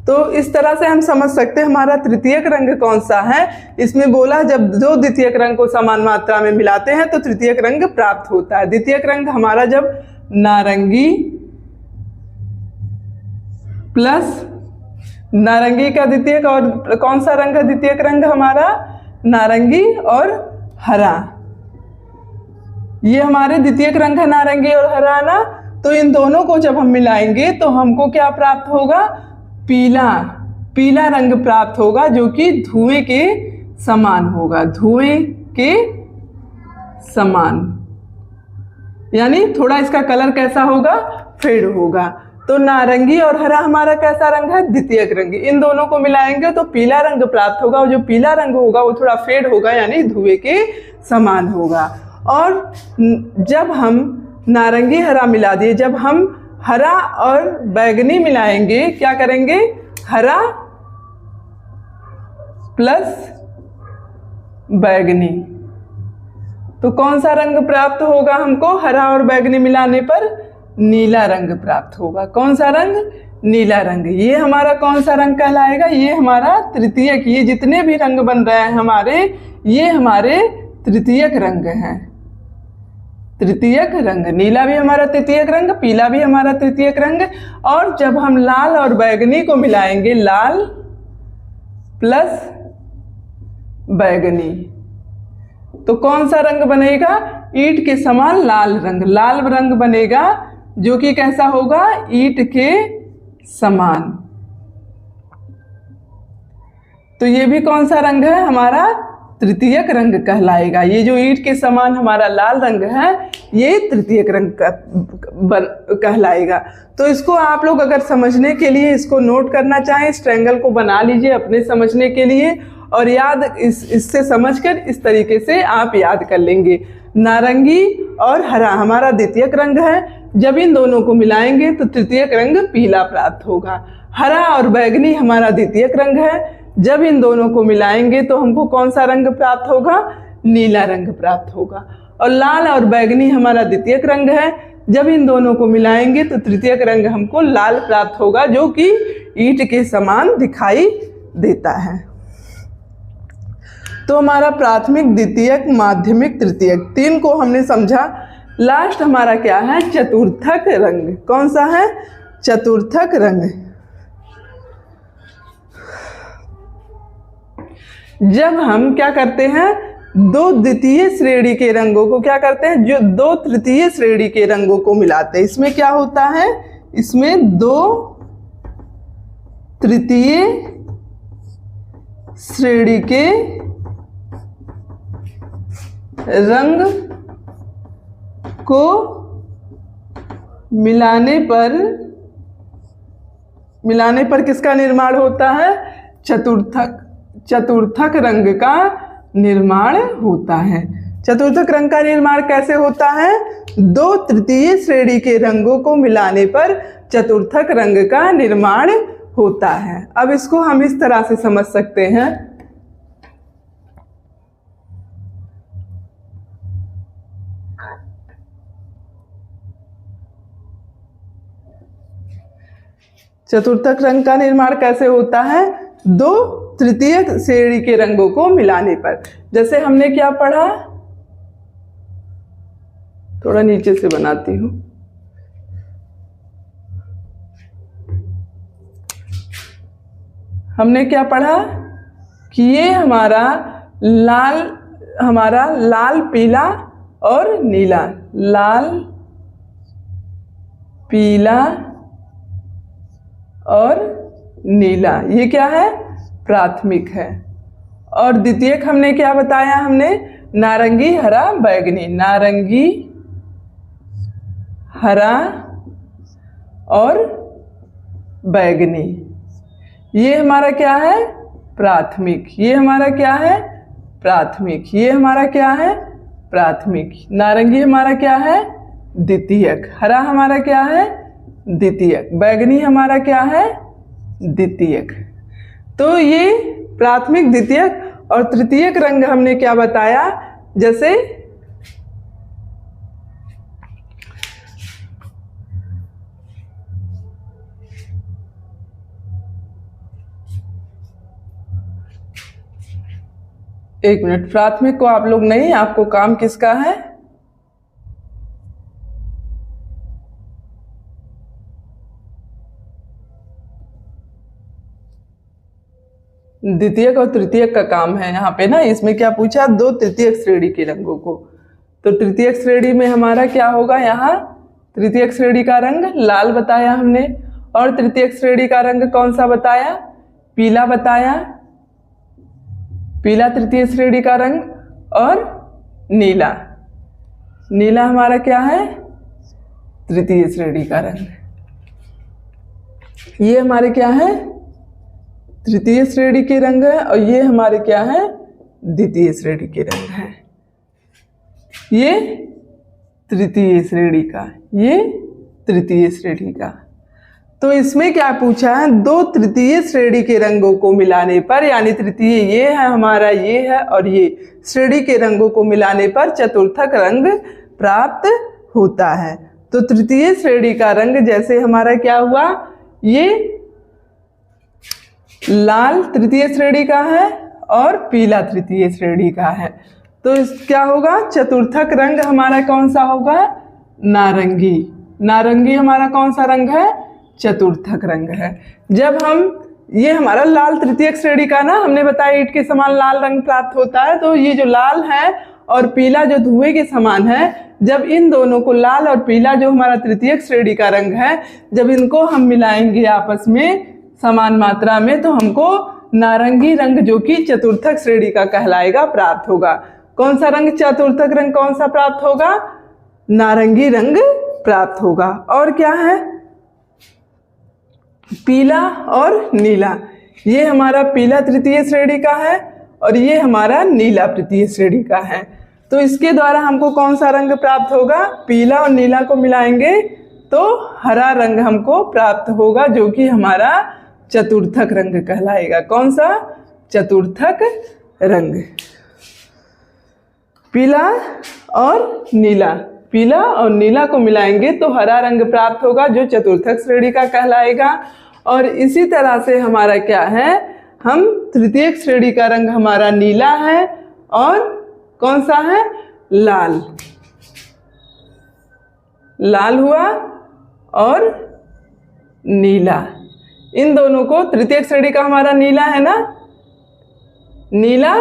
तो इस तरह से हम समझ सकते हैं हमारा तृतीयक रंग कौन सा है। इसमें बोला जब दो द्वितीयक रंग को समान मात्रा में मिलाते हैं तो तृतीयक रंग प्राप्त होता है। द्वितीयक रंग हमारा जब नारंगी प्लस नारंगी का द्वितीयक, और कौन सा रंग का द्वितीयक रंग हमारा, नारंगी और हरा। ये हमारे द्वितीयक रंग है, नारंगी और हरा ना। तो इन दोनों को जब हम मिलाएंगे तो हमको क्या प्राप्त होगा, पीला, पीला रंग प्राप्त होगा, जो कि धुएं के समान होगा, धुएं के समान। यानी थोड़ा इसका कलर कैसा होगा, फेड होगा। तो नारंगी और हरा हमारा कैसा रंग है, द्वितीयक रंग। इन दोनों को मिलाएंगे तो पीला रंग प्राप्त होगा, और जो पीला रंग होगा वो थोड़ा फेड होगा, यानी धुएं के समान होगा। और जब हम नारंगी हरा मिला दिए, जब हम हरा और बैगनी मिलाएंगे, क्या करेंगे, हरा प्लस बैगनी। तो कौन सा रंग प्राप्त होगा हमको? हरा और बैगनी मिलाने पर नीला रंग प्राप्त होगा। कौन सा रंग? नीला रंग। ये हमारा कौन सा रंग कहलाएगा? ये हमारा तृतीयक। ये जितने भी रंग बन रहे हैं हमारे, ये हमारे तृतीयक रंग हैं। तृतीयक रंग। नीला भी हमारा तृतीयक रंग, पीला भी हमारा तृतीयक रंग। और जब हम लाल और बैगनी को मिलाएंगे, लाल प्लस बैगनी, तो कौन सा रंग बनेगा? ईंट के समान लाल रंग। लाल रंग बनेगा जो कि कैसा होगा? ईंट के समान। तो ये भी कौन सा रंग है? हमारा तृतीयक रंग कहलाएगा। ये जो ईंट के समान हमारा लाल रंग है, ये तृतीयक रंग कहलाएगा। तो इसको आप लोग अगर समझने के लिए इसको नोट करना चाहें, इस ट्रायंगल को बना लीजिए अपने समझने के लिए, और याद इससे समझकर इस तरीके से आप याद कर लेंगे। नारंगी और हरा हमारा द्वितीयक रंग है। जब इन दोनों को मिलाएंगे तो तृतीयक रंग पीला प्राप्त होगा। हरा और बैगनी हमारा द्वितीयक रंग है। जब इन दोनों को मिलाएंगे तो हमको कौन सा रंग प्राप्त होगा? नीला रंग प्राप्त होगा। और लाल और बैगनी हमारा द्वितीयक रंग है। जब इन दोनों को मिलाएंगे तो तृतीयक रंग हमको लाल प्राप्त होगा, जो कि ईंट के समान दिखाई देता है। तो हमारा प्राथमिक, द्वितीयक, माध्यमिक, तृतीयक, तीन को हमने समझा। लास्ट हमारा क्या है? चतुर्थक रंग। कौन सा है? चतुर्थक रंग। जब हम क्या करते हैं? दो द्वितीय श्रेणी के रंगों को क्या करते हैं? जो दो तृतीय श्रेणी के रंगों को मिलाते हैं। इसमें क्या होता है? इसमें दो तृतीय श्रेणी के रंग को मिलाने पर किसका निर्माण होता है? चतुर्थक रंग का निर्माण होता है। चतुर्थक रंग का निर्माण कैसे होता है? दो तृतीय श्रेणी के रंगों को मिलाने पर चतुर्थक रंग का निर्माण होता है। अब इसको हम इस तरह से समझ सकते हैं। चतुर्थक रंग का निर्माण कैसे होता है? दो तृतीय श्रेणी के रंगों को मिलाने पर। जैसे हमने क्या पढ़ा? थोड़ा नीचे से बनाती हूं। हमने क्या पढ़ा कि ये हमारा लाल, पीला और नीला। लाल, पीला और नीला, ये क्या है? प्राथमिक है। और द्वितीयक हमने क्या बताया? हमने नारंगी, हरा, बैगनी। नारंगी, हरा और बैगनी, ये हमारा क्या है? प्राथमिक। ये हमारा क्या है? प्राथमिक। ये हमारा क्या है? प्राथमिक। नारंगी हमारा क्या है? द्वितीयक। हरा हमारा क्या है? द्वितीयक। बैगनी हमारा क्या है? द्वितीयक। तो ये प्राथमिक, द्वितीयक और तृतीयक रंग हमने क्या बताया? जैसे एक मिनट, प्राथमिक को आप लोग नहीं, आपको काम किसका है? द्वितीयक और तृतीयक का काम है यहाँ पे ना। इसमें क्या पूछा? दो तृतीयक श्रेणी के रंगों को। तो तृतीयक श्रेणी में हमारा क्या होगा? यहाँ तृतीयक श्रेणी का रंग लाल बताया हमने, और तृतीयक श्रेणी का रंग कौन सा बताया? पीला बताया। पीला तृतीय श्रेणी का रंग, और नीला। नीला हमारा क्या है? तृतीय श्रेणी का रंग। ये हमारे क्या है? तृतीय श्रेणी के रंग है, और ये हमारे क्या है? द्वितीय श्रेणी के रंग है। ये तृतीय श्रेणी का, ये तृतीय श्रेणी का। तो इसमें क्या पूछा है, 2 तृतीय श्रेणी के रंगों को मिलाने पर, यानी तृतीय ये है हमारा, ये है और ये श्रेणी के रंगों को मिलाने पर चतुर्थक रंग प्राप्त होता है। तो तृतीय श्रेणी का रंग जैसे हमारा क्या हुआ, ये लाल तृतीय श्रेणी का है और पीला तृतीय श्रेणी का है। तो क्या होगा, चतुर्थक रंग हमारा कौन सा होगा, नारंगी। नारंगी हमारा कौन सा रंग है, चतुर्थक रंग है। जब हम, ये हमारा लाल तृतीय श्रेणी का ना, हमने बताया ईंट के समान लाल रंग प्राप्त होता है। तो ये जो लाल है और पीला जो धुएं के समान है, जब इन दोनों को, लाल और पीला जो हमारा तृतीय श्रेणी का रंग है, जब इनको हम मिलाएंगे आपस में समान मात्रा में, तो हमको नारंगी रंग जो कि चतुर्थक श्रेणी का कहलाएगा प्राप्त होगा। कौन सा रंग, चतुर्थक रंग कौन सा प्राप्त होगा, नारंगी रंग प्राप्त होगा। और क्या है, पीला और नीला, ये हमारा पीला तृतीय श्रेणी का है और ये हमारा नीला तृतीय श्रेणी का है। तो इसके द्वारा हमको कौन सा रंग प्राप्त होगा, पीला और नीला को मिलाएंगे तो हरा रंग हमको प्राप्त होगा, जो कि हमारा चतुर्थक रंग कहलाएगा। कौन सा, चतुर्थक रंग। पीला और नीला, पीला और नीला को मिलाएंगे तो हरा रंग प्राप्त होगा, जो चतुर्थक श्रेणी का कहलाएगा। और इसी तरह से हमारा क्या है, हम तृतीय श्रेणी का रंग हमारा नीला है और कौन सा है, लाल। लाल हुआ और नीला, इन दोनों को, तृतीय श्रेणी का हमारा नीला है ना, नीला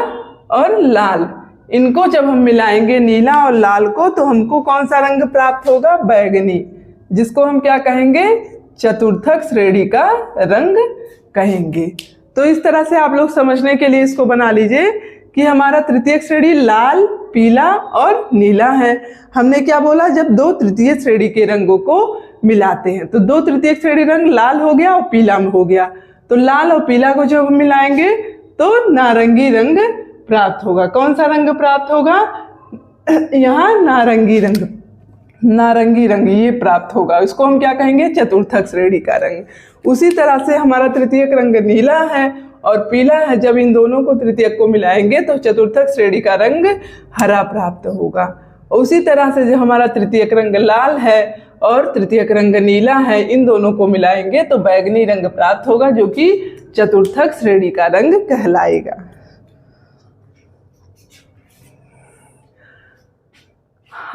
और लाल, इनको जब हम मिलाएंगे नीला और लाल को, तो हमको कौन सा रंग प्राप्त होगा, बैगनी, जिसको हम क्या कहेंगे, चतुर्थक श्रेणी का रंग कहेंगे। तो इस तरह से आप लोग समझने के लिए इसको बना लीजिए कि हमारा तृतीय श्रेणी लाल, पीला और नीला है। हमने क्या बोला, जब 2 तृतीय श्रेणी के रंगों को मिलाते हैं तो 2 तृतीय श्रेणी रंग लाल हो गया और पीला हो गया। तो लाल और पीला को जब हम मिलाएंगे तो नारंगी रंग प्राप्त होगा। कौन सा रंग प्राप्त होगा, यहाँ नारंगी रंग, नारंगी रंग ये प्राप्त होगा। इसको हम क्या कहेंगे, चतुर्थक श्रेणी का रंग। उसी तरह से हमारा तृतीयक रंग नीला है और पीला है, जब इन दोनों को तृतीयक को मिलाएंगे तो चतुर्थक श्रेणी का रंग हरा प्राप्त होगा। उसी तरह से जो हमारा तृतीयक रंग लाल है और तृतीयक रंग नीला है, इन दोनों को मिलाएंगे तो बैगनी रंग प्राप्त होगा, जो कि चतुर्थक श्रेणी का रंग कहलाएगा।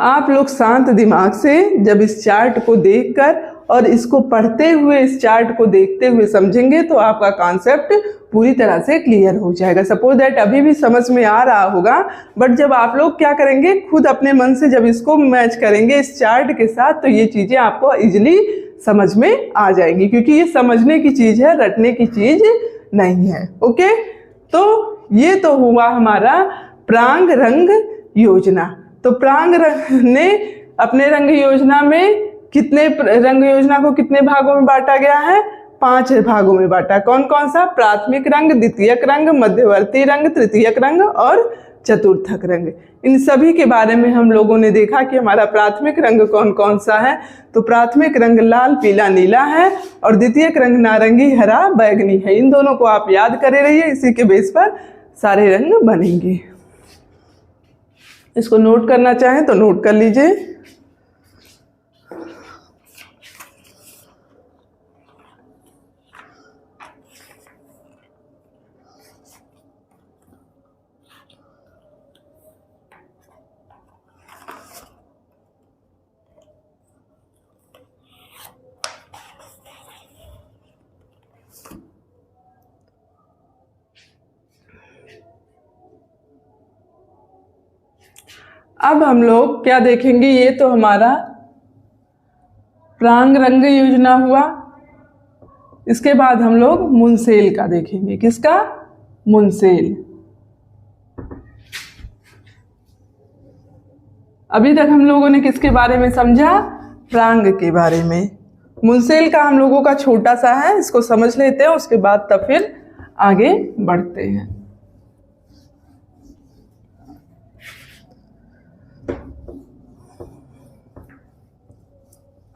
आप लोग शांत दिमाग से जब इस चार्ट को देखकर और इसको पढ़ते हुए, इस चार्ट को देखते हुए समझेंगे तो आपका कॉन्सेप्ट पूरी तरह से क्लियर हो जाएगा। सपोज दैट अभी भी समझ में आ रहा होगा, बट जब आप लोग क्या करेंगे, खुद अपने मन से जब इसको मैच करेंगे इस चार्ट के साथ, तो ये चीज़ें आपको इजीली समझ में आ जाएंगी, क्योंकि ये समझने की चीज़ है, रटने की चीज़ नहीं है। ओके, तो ये तो हुआ हमारा प्रांग रंग योजना। तो प्रांग रंग ने अपने रंग योजना में कितने, रंग योजना को कितने भागों में बांटा गया है, 5 भागों में बांटा। कौन कौन सा, प्राथमिक रंग, द्वितीयक रंग, मध्यवर्ती रंग, तृतीयक रंग और चतुर्थक रंग। इन सभी के बारे में हम लोगों ने देखा कि हमारा प्राथमिक रंग कौन कौन सा है। तो प्राथमिक रंग लाल, पीला, नीला है और द्वितीयक रंग नारंगी, हरा, बैगनी है। इन दोनों को आप याद करे रहिए, इसी के बेस पर सारे रंग बनेंगे। इसको नोट करना चाहें तो नोट कर लीजिए। अब हम लोग क्या देखेंगे, ये तो हमारा प्रांग रंग योजना हुआ। इसके बाद हम लोग मुंसेल का देखेंगे। किसका, मुंसेल। अभी तक हम लोगों ने किसके बारे में समझा, प्रांग के बारे में। मुंसेल का हम लोगों का छोटा सा है, इसको समझ लेते हैं, उसके बाद तब फिर आगे बढ़ते हैं।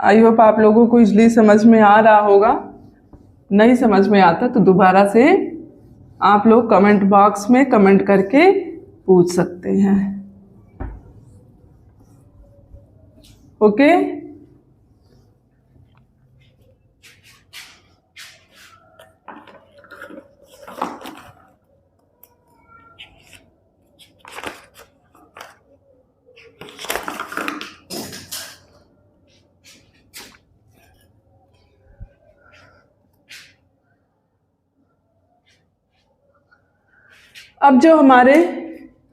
आई होप आप लोगों को इजली समझ में आ रहा होगा। नहीं समझ में आता तो दोबारा से आप लोग कमेंट बॉक्स में कमेंट करके पूछ सकते हैं। ओके, अब जो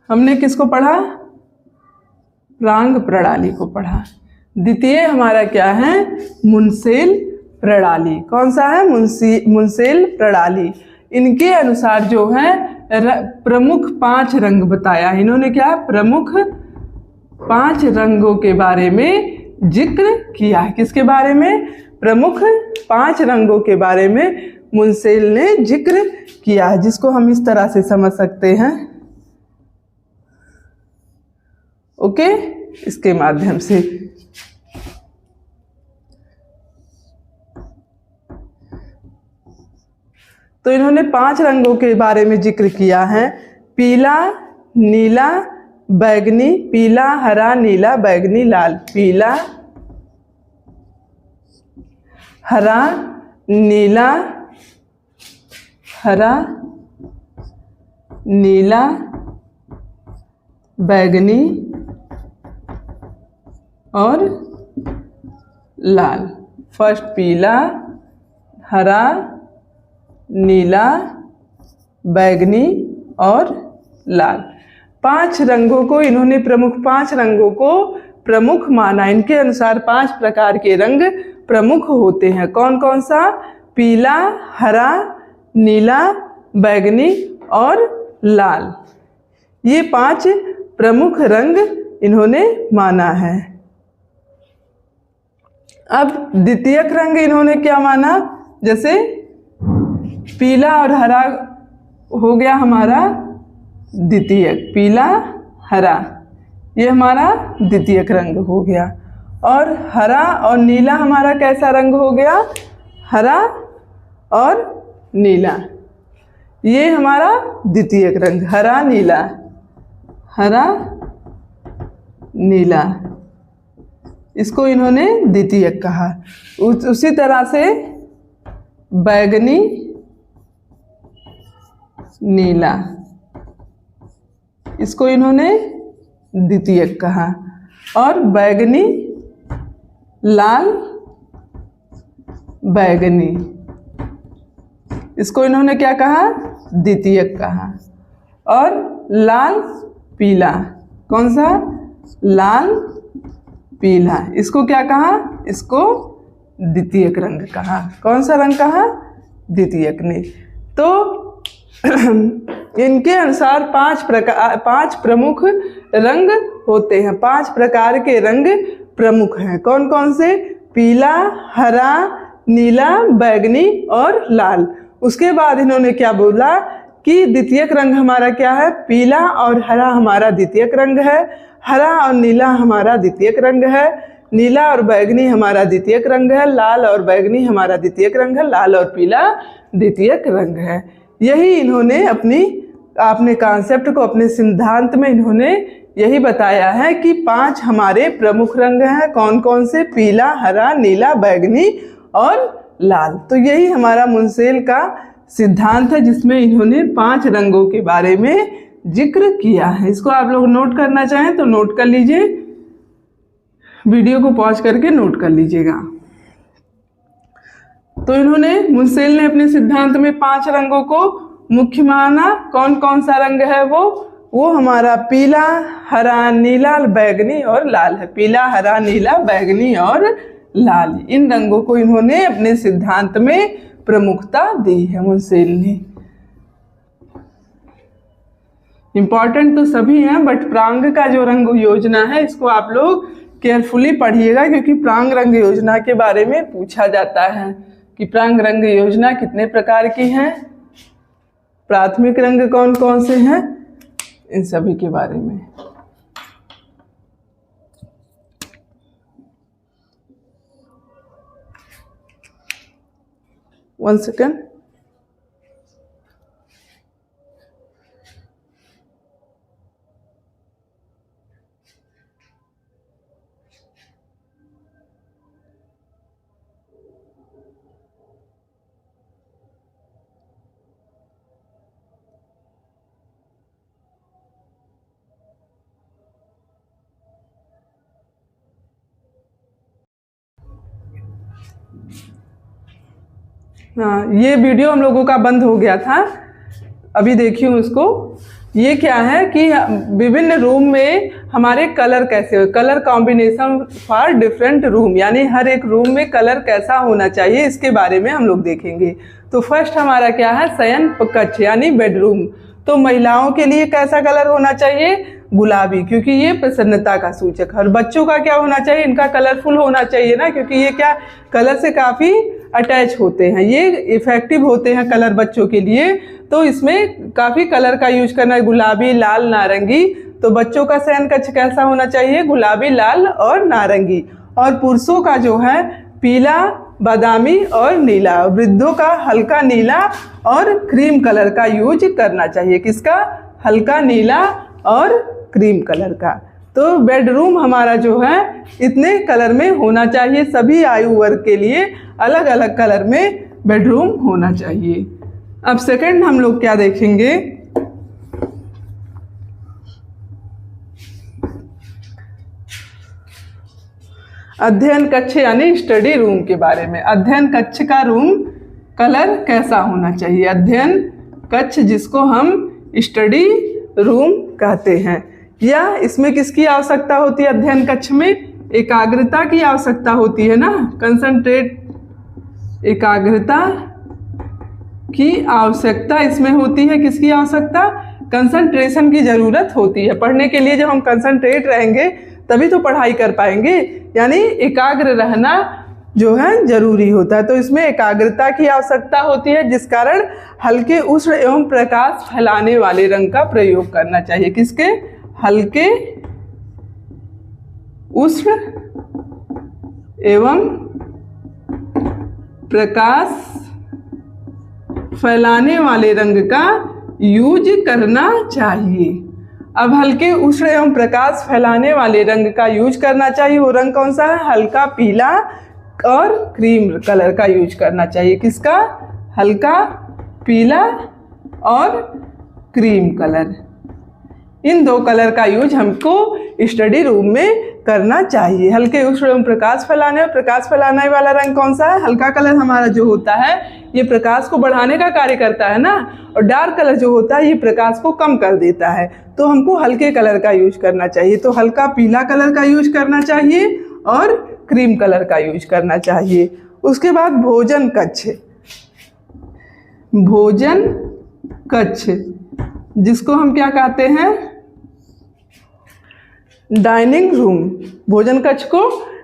हमने किसको पढ़ा? प्रांग प्रणाली को पढ़ा। द्वितीय हमारा क्या है? मुंसेल प्रणाली। कौन सा है? मुंसेल प्रणाली। इनके अनुसार जो है प्रमुख 5 रंग बताया। इन्होंने क्या? प्रमुख 5 रंगों के बारे में जिक्र किया। किसके बारे में? प्रमुख 5 रंगों के बारे में मुंसेल ने जिक्र किया है, जिसको हम इस तरह से समझ सकते हैं। ओके, इसके माध्यम से तो इन्होंने 5 रंगों के बारे में जिक्र किया है। पीला, नीला, बैगनी, पीला, हरा, नीला, बैगनी, लाल। पीला, हरा, नीला, हरा, नीला, बैगनी और लाल। फर्स्ट पीला, हरा, नीला, बैगनी और लाल। 5 रंगों को इन्होंने प्रमुख 5 रंगों को प्रमुख माना। इनके अनुसार 5 प्रकार के रंग प्रमुख होते हैं। कौन कौन सा? पीला, हरा, नीला, बैगनी और लाल। ये 5 प्रमुख रंग इन्होंने माना है। अब द्वितीयक रंग इन्होंने क्या माना? जैसे पीला और हरा हो गया हमारा द्वितीयक। पीला, हरा ये हमारा द्वितीयक रंग हो गया। और हरा और नीला हमारा कैसा रंग हो गया? हरा और नीला ये हमारा द्वितीयक रंग। हरा, नीला, हरा, नीला, इसको इन्होंने द्वितीयक कहा। उसी तरह से बैगनी, नीला, इसको इन्होंने द्वितीयक कहा। और बैगनी, लाल, बैगनी, इसको इन्होंने क्या कहा? द्वितीयक कहा। और लाल, पीला, कौन सा? लाल, पीला, इसको क्या कहा? इसको द्वितीयक रंग कहा। कौन सा रंग कहा? द्वितीयक ने। तो इनके अनुसार 5 प्रमुख रंग होते हैं। 5 प्रकार के रंग प्रमुख हैं। कौन कौन से? पीला, हरा, नीला, बैगनी और लाल। उसके बाद इन्होंने क्या बोला कि द्वितीयक रंग हमारा क्या है? पीला और हरा हमारा द्वितीयक रंग है। हरा और नीला हमारा द्वितीयक रंग है। नीला और बैगनी हमारा द्वितीयक रंग है। लाल और बैगनी हमारा द्वितीयक रंग है। लाल और पीला द्वितीयक रंग है। यही इन्होंने अपने कॉन्सेप्ट को, अपने सिद्धांत में इन्होंने यही बताया है कि 5 हमारे प्रमुख रंग हैं। कौन कौन से? पीला, हरा, नीला, बैगनी और लाल। तो यही हमारा मुंसेल का सिद्धांत है, जिसमें इन्होंने 5 रंगों के बारे में जिक्र किया है। इसको आप लोग नोट करना चाहें तो नोट कर लीजिए, वीडियो को पॉज करके नोट कर लीजिएगा। तो इन्होंने मुंसेल ने अपने सिद्धांत में 5 रंगों को मुख्य माना। कौन कौन सा रंग है वो हमारा पीला, हरा, नीला, बैगनी और लाल है। पीला, हरा, नीला, बैगनी और लाल, इन रंगों को इन्होंने अपने सिद्धांत में प्रमुखता दी है मुंसेल ने। इम्पॉर्टेंट तो सभी हैं, बट प्रांग का जो रंग योजना है इसको आप लोग केयरफुली पढ़िएगा, क्योंकि प्रांग रंग योजना के बारे में पूछा जाता है कि प्रांग रंग योजना कितने प्रकार की है, प्राथमिक रंग कौन कौन से हैं, इन सभी के बारे में। 1 सेकेंड। हाँ, ये वीडियो हम लोगों का बंद हो गया था, अभी देखिए उसको। ये क्या है कि विभिन्न रूम में हमारे कलर कैसे हो, colour combination for different room, यानी हर एक रूम में कलर कैसा होना चाहिए, इसके बारे में हम लोग देखेंगे। तो फर्स्ट हमारा क्या है, शयन कक्ष यानी बेडरूम। तो महिलाओं के लिए कैसा कलर होना चाहिए, गुलाबी, क्योंकि ये प्रसन्नता का सूचक है। और बच्चों का क्या होना चाहिए, इनका कलरफुल होना चाहिए ना, क्योंकि ये क्या कलर से काफ़ी अटैच होते हैं, ये इफेक्टिव होते हैं कलर बच्चों के लिए। तो इसमें काफ़ी कलर का यूज करना है, गुलाबी, लाल, नारंगी। तो बच्चों का शयन कक्ष कैसा होना चाहिए, गुलाबी, लाल और नारंगी। और पुरुषों का जो है पीला, बादामी और नीला। वृद्धों का हल्का नीला और क्रीम कलर का यूज करना चाहिए। किसका, हल्का नीला और क्रीम कलर का। तो बेडरूम हमारा जो है इतने कलर में होना चाहिए, सभी आयु वर्ग के लिए अलग अलग कलर में बेडरूम होना चाहिए। अब सेकंड हम लोग क्या देखेंगे, अध्ययन कक्ष यानी स्टडी रूम के बारे में। अध्ययन कक्ष का रूम कलर कैसा होना चाहिए, अध्ययन कक्ष जिसको हम स्टडी रूम कहते हैं। या इसमें किसकी आवश्यकता होती है, अध्ययन कक्ष में एकाग्रता की आवश्यकता होती है ना, कंसंट्रेट, एकाग्रता की आवश्यकता इसमें होती है। किसकी आवश्यकता, कंसंट्रेशन की ज़रूरत होती है। पढ़ने के लिए जब हम कंसंट्रेट रहेंगे तभी तो पढ़ाई कर पाएंगे, यानी एकाग्र रहना जो है जरूरी होता है। तो इसमें एकाग्रता की आवश्यकता होती है, जिस कारण हल्के उष्ण एवं प्रकाश फैलाने वाले रंग का प्रयोग करना चाहिए। किसके, हल्के उष्ण एवं प्रकाश फैलाने वाले रंग का यूज करना चाहिए। अब हल्के उष्ण एवं प्रकाश फैलाने वाले रंग का यूज करना चाहिए। वो रंग कौन सा है, हल्का पीला और क्रीम कलर का यूज करना चाहिए। किसका, हल्का पीला और क्रीम कलर, इन दो कलर का यूज हमको स्टडी रूम में करना चाहिए। हल्के उष्ण एवं प्रकाश फैलाने, और प्रकाश फैलाने वाला रंग कौन सा है, हल्का कलर हमारा जो होता है ये प्रकाश को बढ़ाने का कार्य करता है ना, और डार्क कलर जो होता है ये प्रकाश को कम कर देता है। तो हमको हल्के कलर का यूज करना चाहिए। तो हल्का पीला कलर का यूज करना चाहिए और क्रीम कलर का यूज करना चाहिए। उसके बाद भोजन कक्ष, भोजन कक्ष जिसको हम क्या कहते हैं, डाइनिंग रूम। भोजन कक्ष को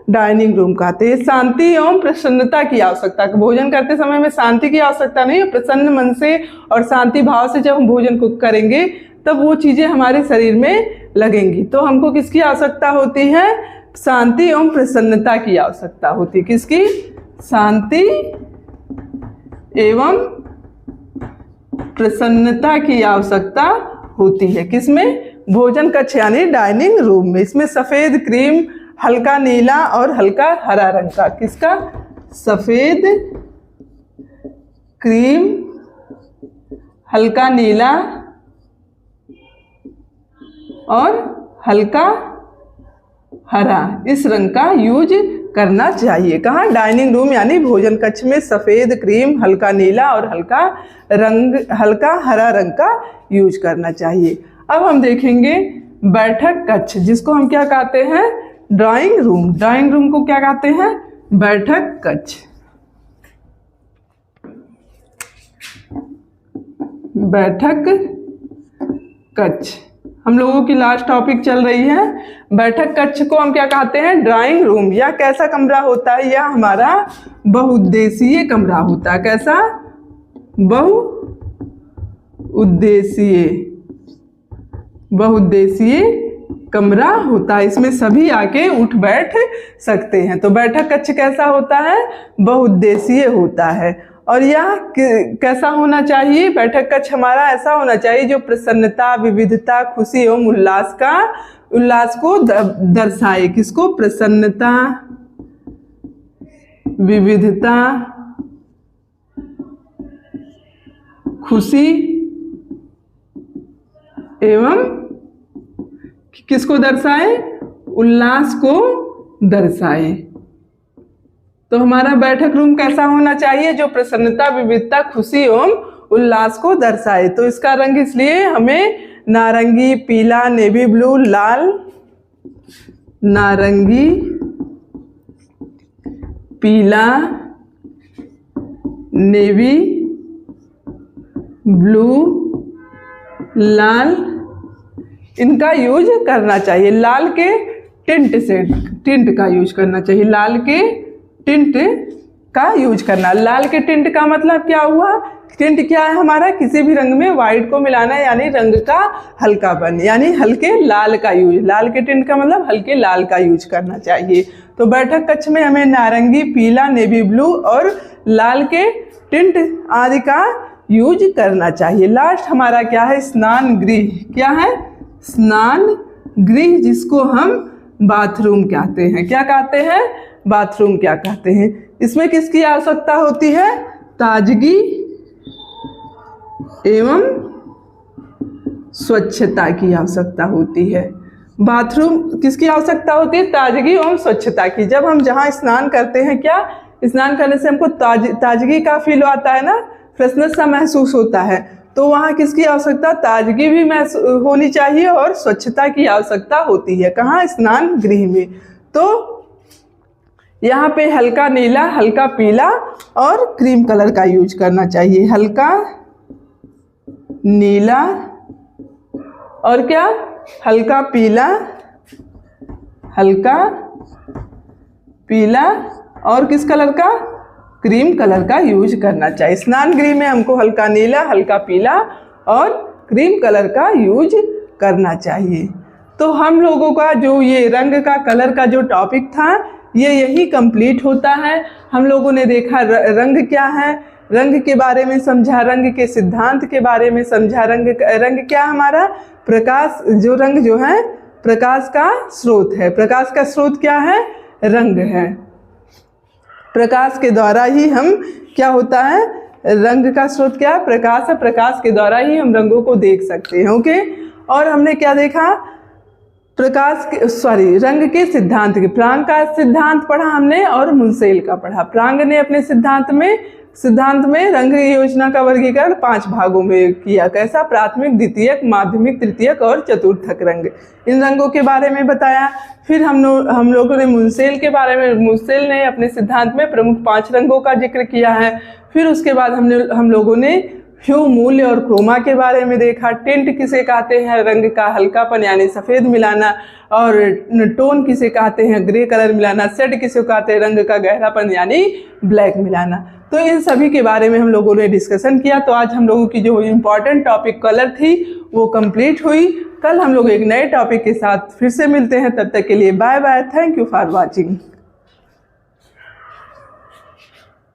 डाइनिंग रूम कहते हैं। शांति एवं प्रसन्नता की आवश्यकता, भोजन करते समय में शांति की आवश्यकता नहीं है, प्रसन्न मन से और शांति भाव से जब हम भोजन को करेंगे तब वो चीज़ें हमारे शरीर में लगेंगी। तो हमको किसकी आवश्यकता होती है, शांति एवं प्रसन्नता की आवश्यकता होती है। किसकी, शांति एवं प्रसन्नता की आवश्यकता होती है। किसमें, भोजन कक्ष यानी डाइनिंग रूम में। इसमें सफ़ेद, क्रीम, हल्का नीला और हल्का हरा रंग का। किसका, सफ़ेद, क्रीम, हल्का नीला और हल्का हरा, इस रंग का यूज करना चाहिए। कहाँ, डाइनिंग रूम यानी भोजन कक्ष में सफ़ेद, क्रीम, हल्का नीला और हल्का हरा रंग का यूज करना चाहिए। अब हम देखेंगे बैठक कक्ष जिसको हम क्या कहते हैं, ड्राइंग रूम। ड्राइंग रूम को क्या कहते हैं, बैठक कक्ष। बैठक कक्ष हम लोगों की लास्ट टॉपिक चल रही है। बैठक कक्ष को हम क्या कहते हैं, ड्राइंग रूम। या कैसा कमरा होता है, यह हमारा बहुउद्देशीय कमरा होता है। कैसा, बहुउद्देशीय कमरा होता है। इसमें सभी आके उठ बैठ सकते हैं। तो बैठक कक्ष कैसा होता है, बहुउद्देशीय होता है। और यह कैसा होना चाहिए? बैठक कक्ष हमारा ऐसा होना चाहिए जो प्रसन्नता, विविधता, खुशी एवं उल्लास को दर्शाए। किसको? प्रसन्नता, विविधता, खुशी एवं किसको दर्शाए? उल्लास को दर्शाए। तो हमारा बैठक रूम कैसा होना चाहिए? जो प्रसन्नता, विविधता, खुशी एवं उल्लास को दर्शाए। तो इसका रंग इसलिए हमें नारंगी, पीला, नेवी ब्लू, लाल, नारंगी, पीला, नेवी ब्लू, लाल, इनका यूज करना चाहिए। लाल के टिंट का यूज करना चाहिए। लाल के टिंट का यूज करना। लाल के टिंट का मतलब क्या हुआ? टिंट क्या है हमारा? किसी भी रंग में व्हाइट को मिलाना, यानी रंग का हल्कापन, यानी हल्के लाल का यूज। लाल के टिंट का मतलब हल्के लाल का यूज करना चाहिए। तो बैठक कक्ष में हमें नारंगी, पीला, नेवी ब्लू और लाल के टिंट आदि का यूज करना चाहिए। लास्ट हमारा क्या है? स्नान गृह। क्या है? स्नान गृह, जिसको हम बाथरूम कहते हैं। क्या कहते हैं? बाथरूम क्या कहते हैं। इसमें किसकी आवश्यकता होती है? ताजगी एवं स्वच्छता की आवश्यकता होती है। बाथरूम किसकी आवश्यकता होती है? ताजगी एवं स्वच्छता की। जब हम जहाँ स्नान करते हैं, क्या स्नान करने से हमको ताजगी का फील आता है ना, फ्रेशनेस सा महसूस होता है। तो वहाँ किसकी आवश्यकता? ताजगी भी होनी चाहिए और स्वच्छता की आवश्यकता होती है। कहाँ? स्नान गृह में। तो यहाँ पे हल्का नीला, हल्का पीला और क्रीम कलर का यूज करना चाहिए। हल्का नीला और क्या? हल्का पीला, हल्का पीला और किस कलर का? क्रीम कलर का यूज करना चाहिए। स्नान गृह में हमको हल्का नीला, हल्का पीला और क्रीम कलर का यूज करना चाहिए। तो हम लोगों का जो ये रंग का, कलर का जो टॉपिक था, ये यही कंप्लीट होता है। हम लोगों ने देखा रंग क्या है, रंग के बारे में समझा, रंग के सिद्धांत के बारे में समझा। रंग क्या हमारा? प्रकाश, जो रंग जो है प्रकाश का स्रोत है। प्रकाश का स्रोत क्या है? रंग है। प्रकाश के द्वारा ही हम, क्या होता है? रंग का स्रोत क्या है? प्रकाश है। प्रकाश के द्वारा ही हम रंगों को देख सकते हैं। ओके। और हमने क्या देखा? रंग के सिद्धांत के, प्रांग का सिद्धांत पढ़ा हमने और मुंसेल का पढ़ा। प्रांग ने अपने सिद्धांत में रंग योजना का वर्गीकरण 5 भागों में किया। कैसा? प्राथमिक, द्वितीयक, माध्यमिक, तृतीयक और चतुर्थक रंग। इन रंगों के बारे में बताया। फिर हम लोगों ने मुंसेल के बारे में, मुंसेल ने अपने सिद्धांत में प्रमुख 5 रंगों का जिक्र किया है। फिर उसके बाद हम लोगों ने ह्यू, मूल्य और क्रोमा के बारे में देखा। टिंट किसे कहते हैं? रंग का हल्कापन यानी सफ़ेद मिलाना। और टोन किसे कहते हैं? ग्रे कलर मिलाना। शेड किसे कहते हैं? रंग का गहरापन यानी ब्लैक मिलाना। तो इन सभी के बारे में हम लोगों ने डिस्कशन किया। तो आज हम लोगों की जो इम्पोर्टेंट टॉपिक कलर थी वो कंप्लीट हुई। कल हम लोग एक नए टॉपिक के साथ फिर से मिलते हैं। तब तक के लिए bye bye. Thank you for watching.